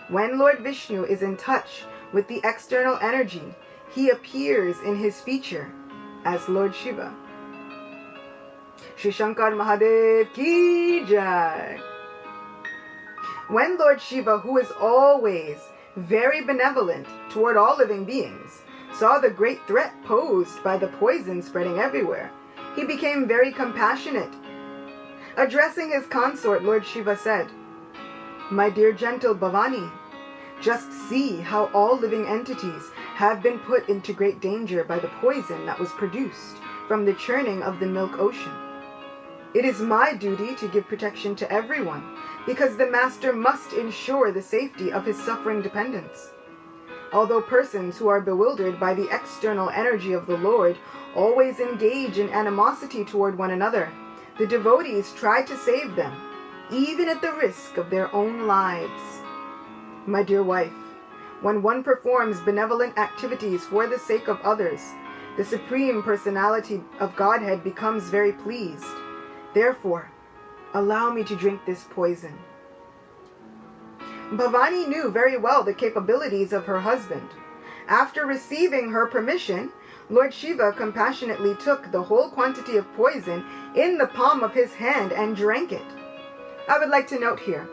when Lord Vishnu is in touch with the external energy, he appears in his feature as Lord Shiva. Shri Shankar Mahadev Ki Jai. When Lord Shiva, who is always very benevolent toward all living beings, saw the great threat posed by the poison spreading everywhere, he became very compassionate. Addressing his consort, Lord Shiva said, "My dear gentle Bhavani, just see how all living entities have been put into great danger by the poison that was produced from the churning of the milk ocean. It is my duty to give protection to everyone, because the Master must ensure the safety of his suffering dependents. Although persons who are bewildered by the external energy of the Lord always engage in animosity toward one another, the devotees try to save them, even at the risk of their own lives. My dear wife, when one performs benevolent activities for the sake of others, the Supreme Personality of Godhead becomes very pleased. Therefore, allow me to drink this poison." Bhavani knew very well the capabilities of her husband. After receiving her permission, Lord Shiva compassionately took the whole quantity of poison in the palm of his hand and drank it. I would like to note here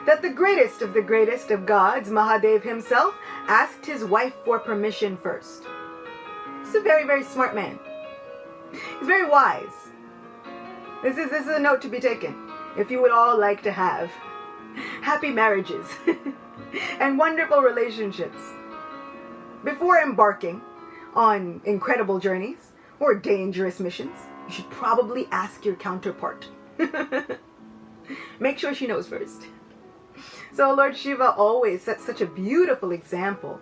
that the greatest of gods, Mahadev himself, asked his wife for permission first. He's a very, very smart man. He's very wise. This is a note to be taken if you would all like to have happy marriages and wonderful relationships. Before embarking on incredible journeys or dangerous missions, you should probably ask your counterpart. Make sure she knows first. So Lord Shiva always sets such a beautiful example.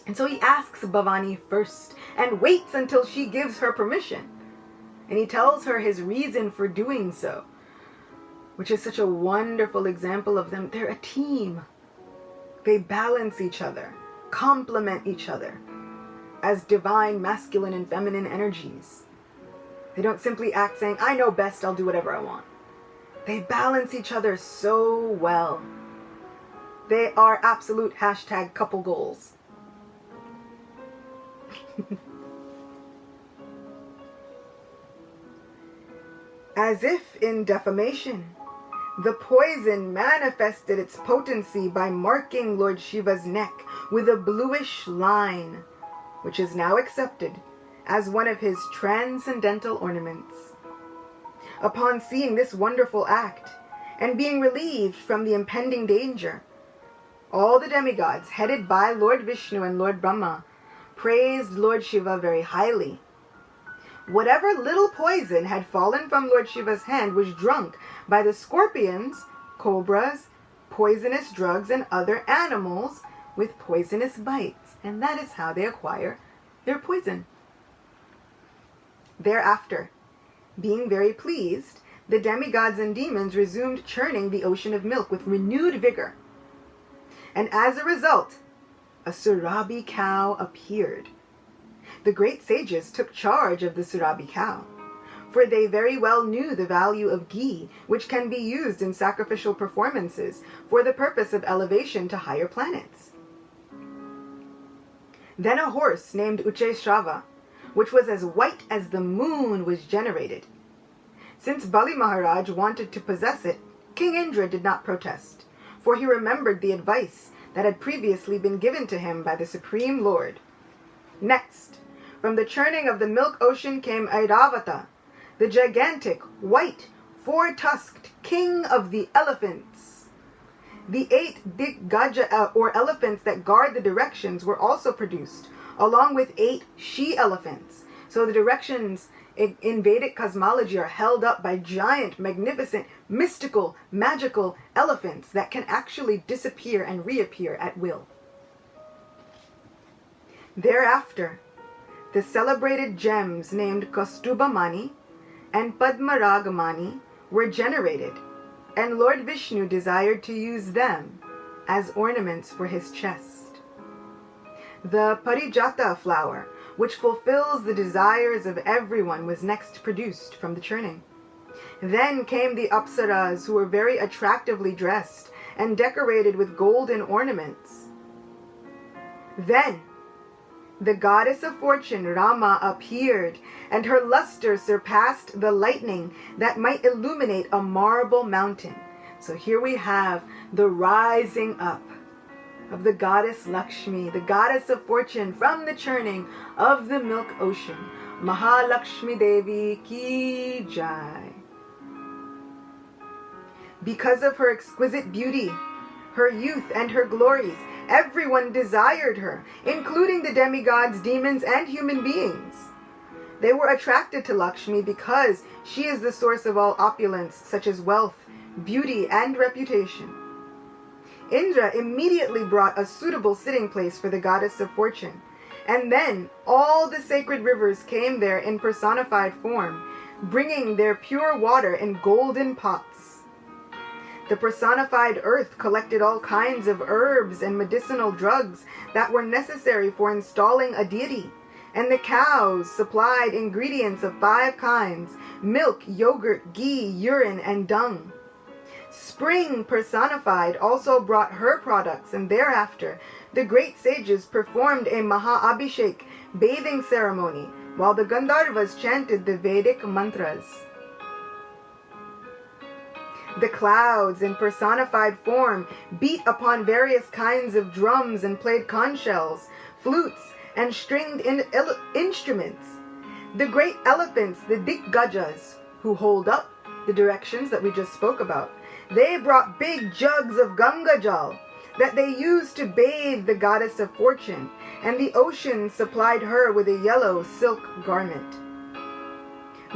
And so he asks Bhavani first and waits until she gives her permission. And he tells her his reason for doing so, which is such a wonderful example of them. They're a team. They balance each other. complement each other as divine masculine and feminine energies. They don't simply act saying, I know best, I'll do whatever I want. They balance each other so well. They are absolute #couple goals. As if in defamation, the poison manifested its potency by marking Lord Shiva's neck with a bluish line, which is now accepted as one of his transcendental ornaments. Upon seeing this wonderful act, and being relieved from the impending danger, all the demigods, headed by Lord Vishnu and Lord Brahma, praised Lord Shiva very highly. Whatever little poison had fallen from Lord Shiva's hand was drunk by the scorpions, cobras, poisonous drugs, and other animals with poisonous bites, and that is how they acquire their poison. Thereafter, being very pleased, the demigods and demons resumed churning the ocean of milk with renewed vigor. And as a result, a Surabi cow appeared. The great sages took charge of the Surabi cow, for they very well knew the value of ghee, which can be used in sacrificial performances for the purpose of elevation to higher planets. Then a horse named Ucheshrava, which was as white as the moon, was generated. Since Bali Maharaj wanted to possess it, King Indra did not protest, for he remembered the advice that had previously been given to him by the Supreme Lord. Next, from the churning of the milk ocean came Airavata, the gigantic, white, four-tusked king of the elephants. The 8 Diggaja, or elephants that guard the directions, were also produced, along with 8 she-elephants. So the directions in Vedic cosmology are held up by giant, magnificent, mystical, magical elephants that can actually disappear and reappear at will. Thereafter, the celebrated gems named Kaustubhamani and Padmaragamani were generated, and Lord Vishnu desired to use them as ornaments for his chest. The Parijata flower, which fulfills the desires of everyone, was next produced from the churning. Then came the Apsaras, who were very attractively dressed and decorated with golden ornaments. Then the goddess of fortune, Rama, appeared, and her luster surpassed the lightning that might illuminate a marble mountain. So here we have the rising up of the goddess Lakshmi, the goddess of fortune, from the churning of the milk ocean. Mahalakshmi Devi ki jai. Because of her exquisite beauty, her youth, and her glories, everyone desired her, including the demigods, demons, and human beings. They were attracted to Lakshmi because she is the source of all opulence, such as wealth, beauty, and reputation. Indra immediately brought a suitable sitting place for the goddess of fortune, and then all the sacred rivers came there in personified form, bringing their pure water in golden pots. The personified earth collected all kinds of herbs and medicinal drugs that were necessary for installing a deity, and the cows supplied ingredients of 5 kinds: milk, yogurt, ghee, urine, and dung. Spring personified also brought her products, and thereafter the great sages performed a Maha-Abhishek bathing ceremony while the Gandharvas chanted the Vedic mantras. The clouds in personified form beat upon various kinds of drums and played conch shells, flutes, and stringed instruments. The great elephants, the Diggajas, who hold up the directions that we just spoke about, they brought big jugs of Ganga Jal that they used to bathe the goddess of fortune, and the ocean supplied her with a yellow silk garment.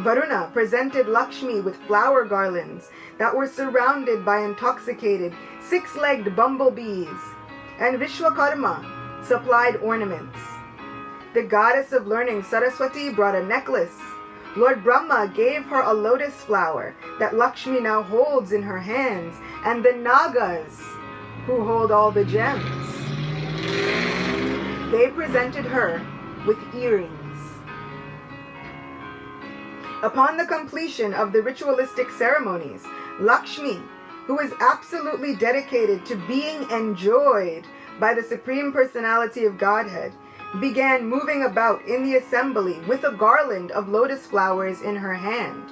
Varuna presented Lakshmi with flower garlands that were surrounded by intoxicated 6-legged bumblebees, and Vishwakarma supplied ornaments. The goddess of learning, Saraswati, brought a necklace. Lord Brahma gave her a lotus flower that Lakshmi now holds in her hands, and the Nagas, who hold all the gems. they presented her with earrings. Upon the completion of the ritualistic ceremonies, Lakshmi, who is absolutely dedicated to being enjoyed by the Supreme Personality of Godhead, began moving about in the assembly with a garland of lotus flowers in her hand.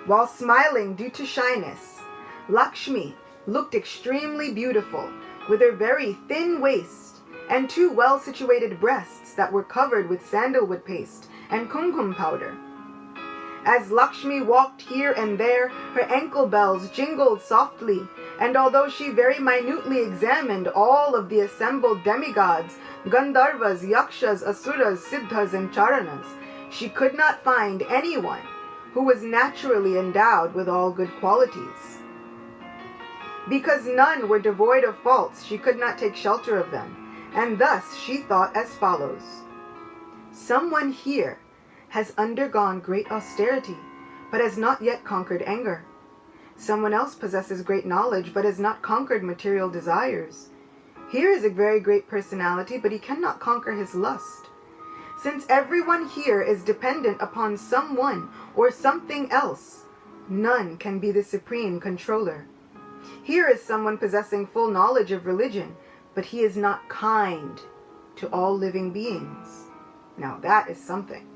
While smiling due to shyness, Lakshmi looked extremely beautiful, with her very thin waist and 2 well-situated breasts that were covered with sandalwood paste and kumkum powder. As Lakshmi walked here and there, her ankle bells jingled softly, and although she very minutely examined all of the assembled demigods, Gandharvas, Yakshas, Asuras, Siddhas, and Charanas, she could not find anyone who was naturally endowed with all good qualities. Because none were devoid of faults, she could not take shelter of them, and thus she thought as follows: someone here has undergone great austerity, but has not yet conquered anger. Someone else possesses great knowledge, but has not conquered material desires. Here is a very great personality, but he cannot conquer his lust. Since everyone here is dependent upon someone or something else, none can be the supreme controller. Here is someone possessing full knowledge of religion, but he is not kind to all living beings. Now that is something.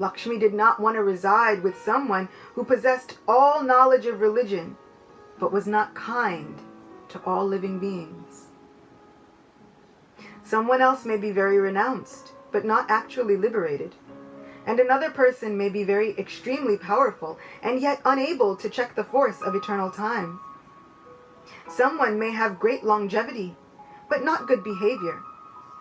Lakshmi did not want to reside with someone who possessed all knowledge of religion, but was not kind to all living beings. Someone else may be very renounced, but not actually liberated. And another person may be very extremely powerful, and yet unable to check the force of eternal time. Someone may have great longevity, but not good behavior.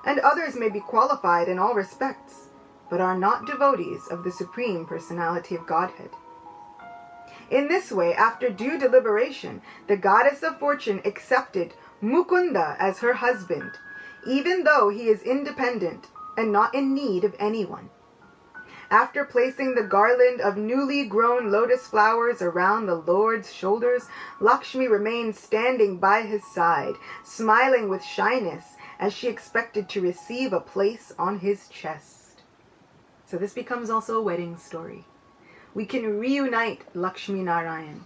And others may be qualified in all respects, but are not devotees of the Supreme Personality of Godhead. In this way, after due deliberation, the goddess of fortune accepted Mukunda as her husband, even though he is independent and not in need of anyone. After placing the garland of newly grown lotus flowers around the Lord's shoulders, Lakshmi remained standing by his side, smiling with shyness as she expected to receive a place on his chest. So this becomes also a wedding story. We can reunite Lakshmi Narayan.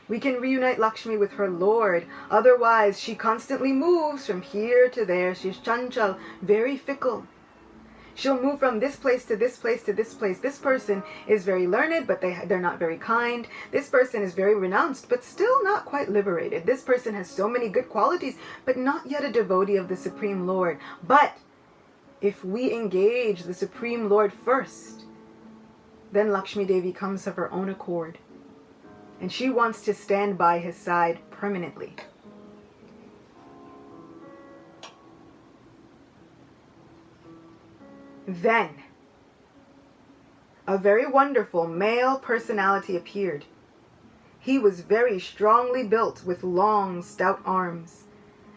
We can reunite Lakshmi with her Lord. Otherwise, she constantly moves from here to there. She's chanchal, very fickle. She'll move from this place to this place to this place. This person is very learned, but they're not very kind. This person is very renounced, but still not quite liberated. This person has so many good qualities, but not yet a devotee of the Supreme Lord. But if we engage the Supreme Lord first, then Lakshmi Devi comes of her own accord. And she wants to stand by his side permanently. Then, a very wonderful male personality appeared. He was very strongly built with long, stout arms,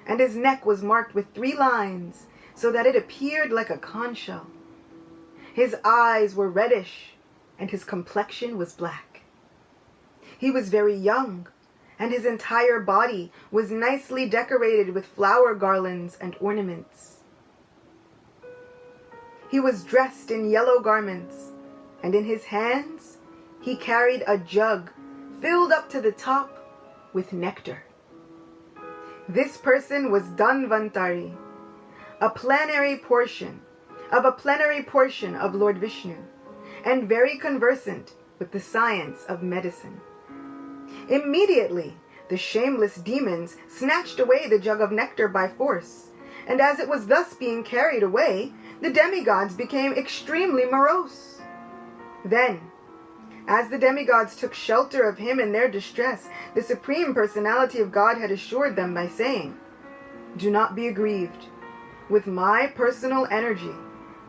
and his neck was marked with 3 lines, so that it appeared like a conch shell. His eyes were reddish, and his complexion was black. He was very young, and his entire body was nicely decorated with flower garlands and ornaments. He was dressed in yellow garments, and in his hands he carried a jug filled up to the top with nectar. This person was Dhanteras, a plenary portion of Lord Vishnu, and very conversant with the science of medicine. Immediately, the shameless demons snatched away the jug of nectar by force, and as it was thus being carried away, the demigods became extremely morose. Then, as the demigods took shelter of him in their distress, the Supreme Personality of God had assured them by saying, "Do not be aggrieved. With my personal energy,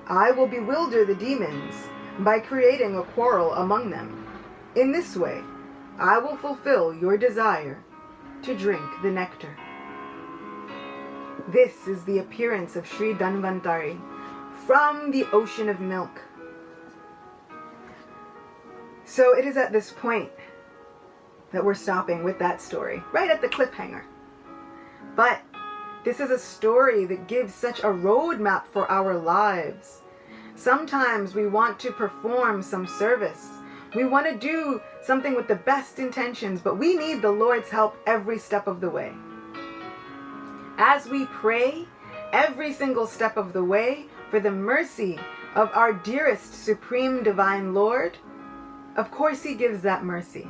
I will bewilder the demons by creating a quarrel among them. In this way, I will fulfill your desire to drink the nectar." This is the appearance of Sri Dhanteras from the ocean of milk. So it is at this point that we're stopping with that story, right at the cliffhanger. But This is a story that gives such a roadmap for our lives. Sometimes we want to perform some service. We want to do something with the best intentions, but we need the Lord's help every step of the way. As we pray every single step of the way for the mercy of our dearest Supreme Divine Lord, of course He gives that mercy.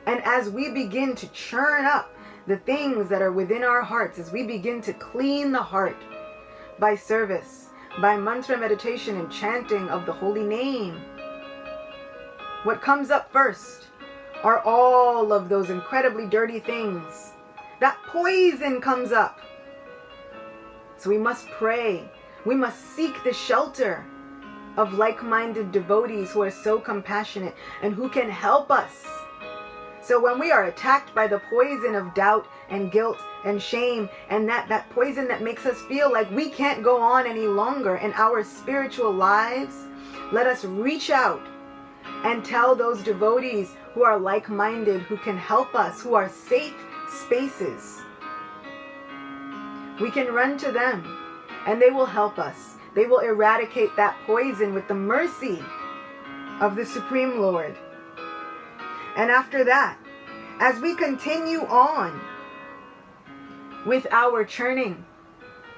And as we begin to churn up the things that are within our hearts, as we begin to clean the heart by service, by mantra meditation and chanting of the holy name, what comes up first are all of those incredibly dirty things. That poison comes up. So we must pray. We must seek the shelter of like-minded devotees who are so compassionate and who can help us. So when we are attacked by the poison of doubt and guilt and shame, and that poison that makes us feel like we can't go on any longer in our spiritual lives, let us reach out and tell those devotees who are like-minded, who can help us, who are safe spaces. We can run to them and they will help us. They will eradicate that poison with the mercy of the Supreme Lord. And after that, as we continue on with our churning,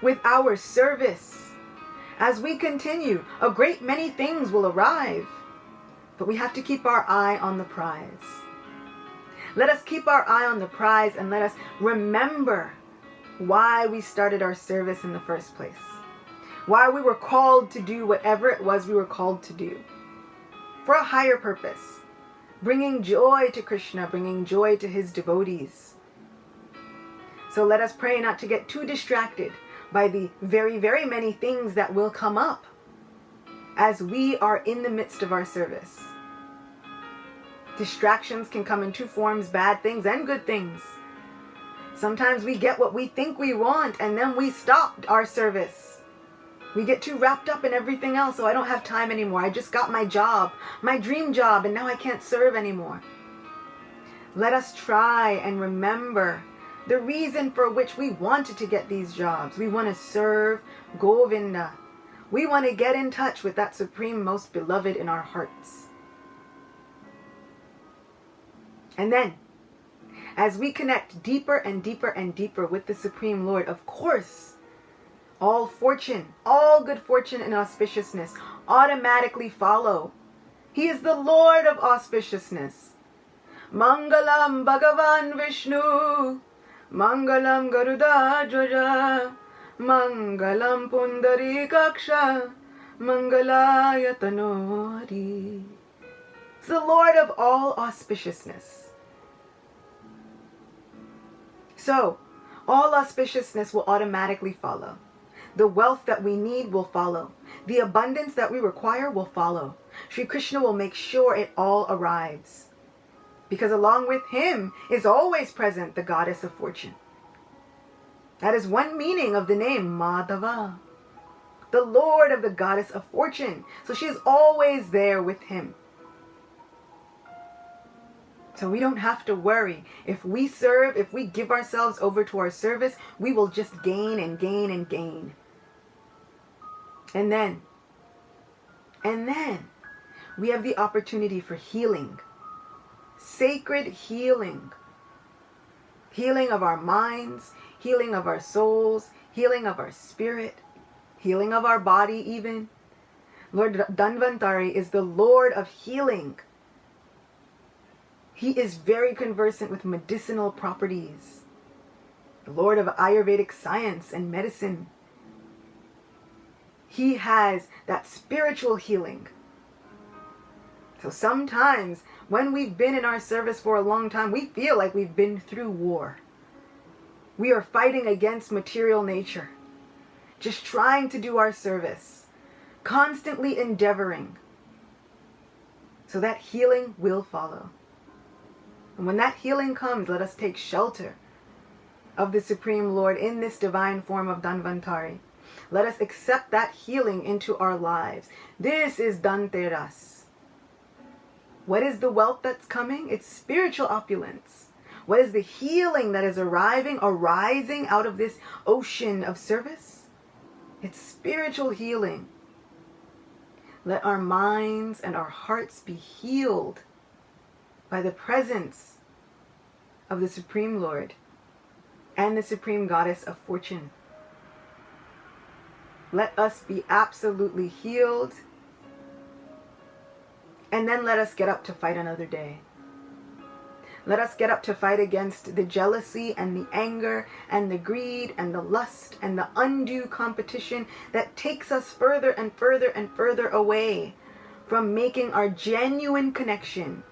with our service, as we continue, a great many things will arrive. But we have to keep our eye on the prize. Let us keep our eye on the prize and let us remember why we started our service in the first place. Why we were called to do whatever it was we were called to do. For a higher purpose. Bringing joy to Krishna, bringing joy to His devotees. So let us pray not to get too distracted by the very, very many things that will come up as we are in the midst of our service. Distractions can come in two forms, bad things and good things. Sometimes we get what we think we want and then we stop our service. We get too wrapped up in everything else. So I don't have time anymore. I just got my job, my dream job, and now I can't serve anymore. Let us try and remember the reason for which we wanted to get these jobs. We want to serve Govinda. We want to get in touch with that Supreme Most Beloved in our hearts. And then, as we connect deeper and deeper and deeper with the Supreme Lord, of course, all fortune, all good fortune and auspiciousness automatically follow. He is the Lord of auspiciousness. Mangalam Bhagavan Vishnu, Mangalam Garudadhwaja, Mangalam Pundarikaksha, Mangalaya Tanori. It's the Lord of all auspiciousness. So, all auspiciousness will automatically follow. The wealth that we need will follow. The abundance that we require will follow. Sri Krishna will make sure it all arrives. Because along with Him is always present the goddess of fortune. That is one meaning of the name Madhava. The Lord of the goddess of fortune. So she is always there with Him. So we don't have to worry. If we serve, if we give ourselves over to our service, we will just gain and gain and gain. And then we have the opportunity for healing. Sacred healing. Healing of our minds, healing of our souls, healing of our spirit, healing of our body even. Lord Dhanteras is the Lord of healing. He is very conversant with medicinal properties. The Lord of Ayurvedic science and medicine. He has that spiritual healing. So sometimes when we've been in our service for a long time, we feel like we've been through war. We are fighting against material nature. Just trying to do our service. Constantly endeavoring. So that healing will follow. And when that healing comes, let us take shelter of the Supreme Lord in this divine form of Dhanteras. Let us accept that healing into our lives. This is Dhanteras. What is the wealth that's coming? It's spiritual opulence. What is the healing that is arising out of this ocean of service? It's spiritual healing. Let our minds and our hearts be healed by the presence of the Supreme Lord and the Supreme Goddess of Fortune. Let us be absolutely healed, and then let us get up to fight another day. Let us get up to fight against the jealousy and the anger and the greed and the lust and the undue competition that takes us further and further and further away from making our genuine connection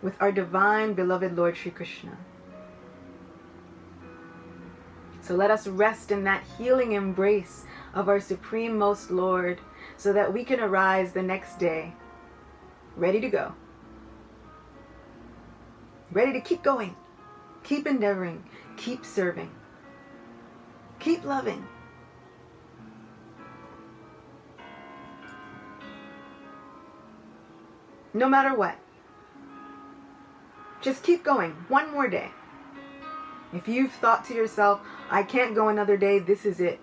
with our divine beloved Lord Sri Krishna. So let us rest in that healing embrace of our Supreme Most Lord so that we can arise the next day ready to go. Ready to keep going, keep endeavoring, keep serving, keep loving. No matter what. Just keep going one more day. If you've thought to yourself, I can't go another day, this is it,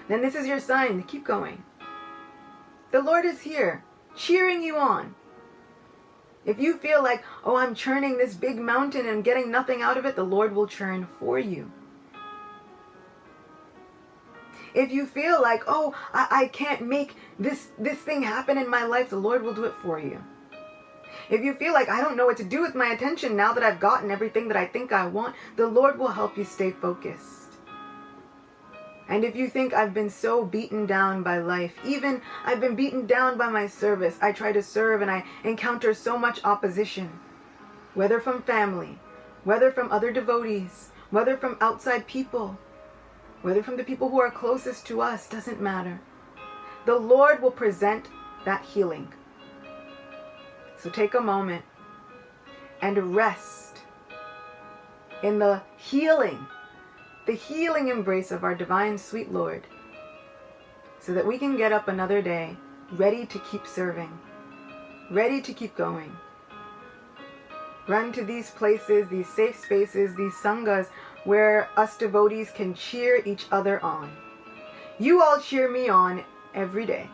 then this is your sign to keep going. The Lord is here, cheering you on. If you feel like, oh, I'm churning this big mountain and getting nothing out of it, the Lord will churn for you. If you feel like, oh, I can't make this thing happen in my life, the Lord will do it for you. If you feel like, I don't know what to do with my attention now that I've gotten everything that I think I want, the Lord will help you stay focused. And if you think I've been so beaten down by life, even I've been beaten down by my service, I try to serve and I encounter so much opposition, whether from family, whether from other devotees, whether from outside people, whether from the people who are closest to us, doesn't matter. The Lord will present that healing. So take a moment and rest in the healing embrace of our divine sweet Lord, so that we can get up another day ready to keep serving, ready to keep going. Run to these places, these safe spaces, these sanghas where us devotees can cheer each other on. You all cheer me on every day.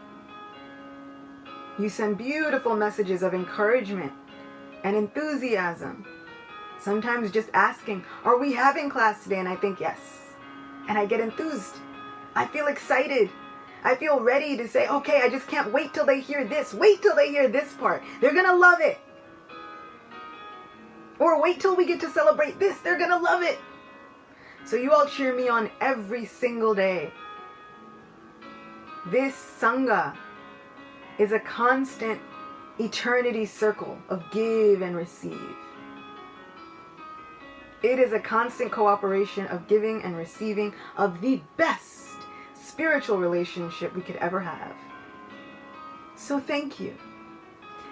You send beautiful messages of encouragement and enthusiasm. Sometimes just asking, are we having class today? And I think yes. And I get enthused. I feel excited. I feel ready to say, okay, I just can't wait till they hear this. Wait till they hear this part. They're going to love it. Or wait till we get to celebrate this. They're going to love it. So you all cheer me on every single day. This Sangha is a constant eternity circle of give and receive. It is a constant cooperation of giving and receiving of the best spiritual relationship we could ever have. So thank you.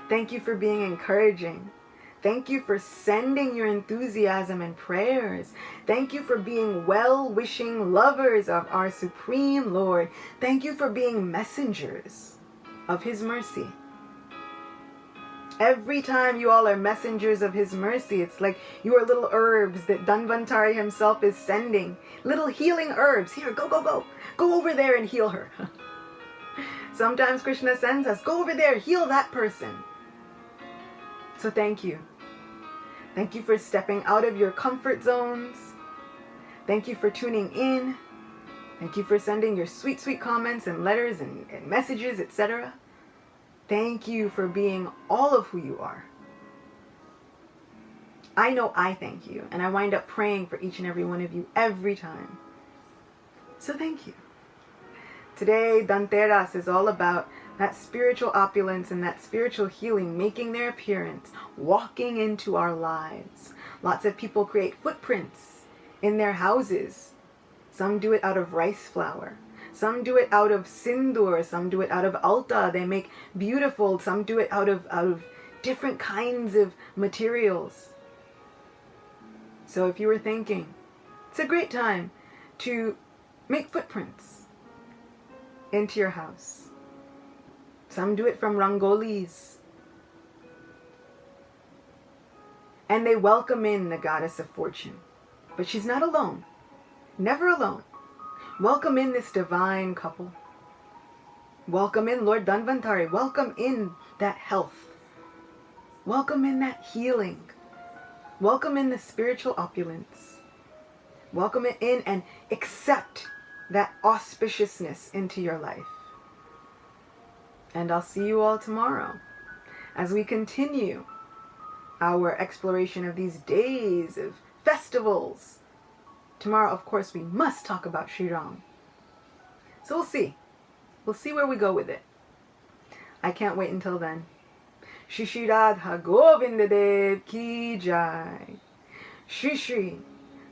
Thank you for being encouraging. Thank you for sending your enthusiasm and prayers. Thank you for being well-wishing lovers of our Supreme Lord. Thank you for being messengers of His mercy. Every time you all are messengers of His mercy, it's like you are little herbs that Dhanteras himself is sending. Little healing herbs. Here, go, go, go. Go over there and heal her. Sometimes Krishna sends us, go over there, heal that person. So thank you. Thank you for stepping out of your comfort zones. Thank you for tuning in. Thank you for sending your sweet, sweet comments and letters and messages, etc. Thank you for being all of who you are. I know I thank you, and I wind up praying for each and every one of you every time. So thank you. Today, Dhanteras is all about that spiritual opulence and that spiritual healing making their appearance, walking into our lives. Lots of people create footprints in their houses. Some do it out of rice flour. Some do it out of sindoor, some do it out of alta. They make beautiful, some do it out of different kinds of materials. So if you were thinking, it's a great time to make footprints into your house. Some do it from rangolis. And they welcome in the goddess of fortune. But she's not alone. Never alone. Welcome in this divine couple. Welcome in Lord Dhanvantari. Welcome in that health. Welcome in that healing. Welcome in the spiritual opulence. Welcome it in and accept that auspiciousness into your life. And I'll see you all tomorrow as we continue our exploration of these days of festivals. Tomorrow, of course, we must talk about Sri Ram. So we'll see. We'll see where we go with it. I can't wait until then. Shri Shri Radha Govinda Dev Ki Jai. Shri Shri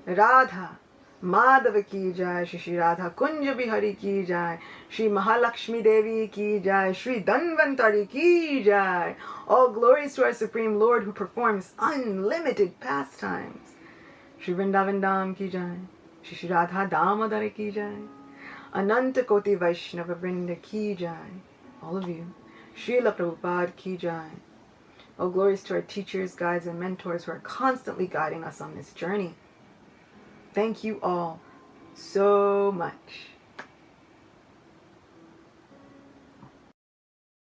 Radha Madhava Ki Jai. Shri Shri Radha Kunja Bihari Ki Jai. Shri Mahalakshmi Devi Ki Jai. Shri Dhanvantari Ki Jai. All glories to our Supreme Lord who performs unlimited pastimes. Shri Vrindavan Dham Ki Jai. Shri Shri Radha Damodara Ki Jai. Ananta Koti Vaishnava Vrinda Ki Jai. All of you. Srila Prabhupada Ki Jai. All glories to our teachers, guides, and mentors who are constantly guiding us on this journey. Thank you all so much.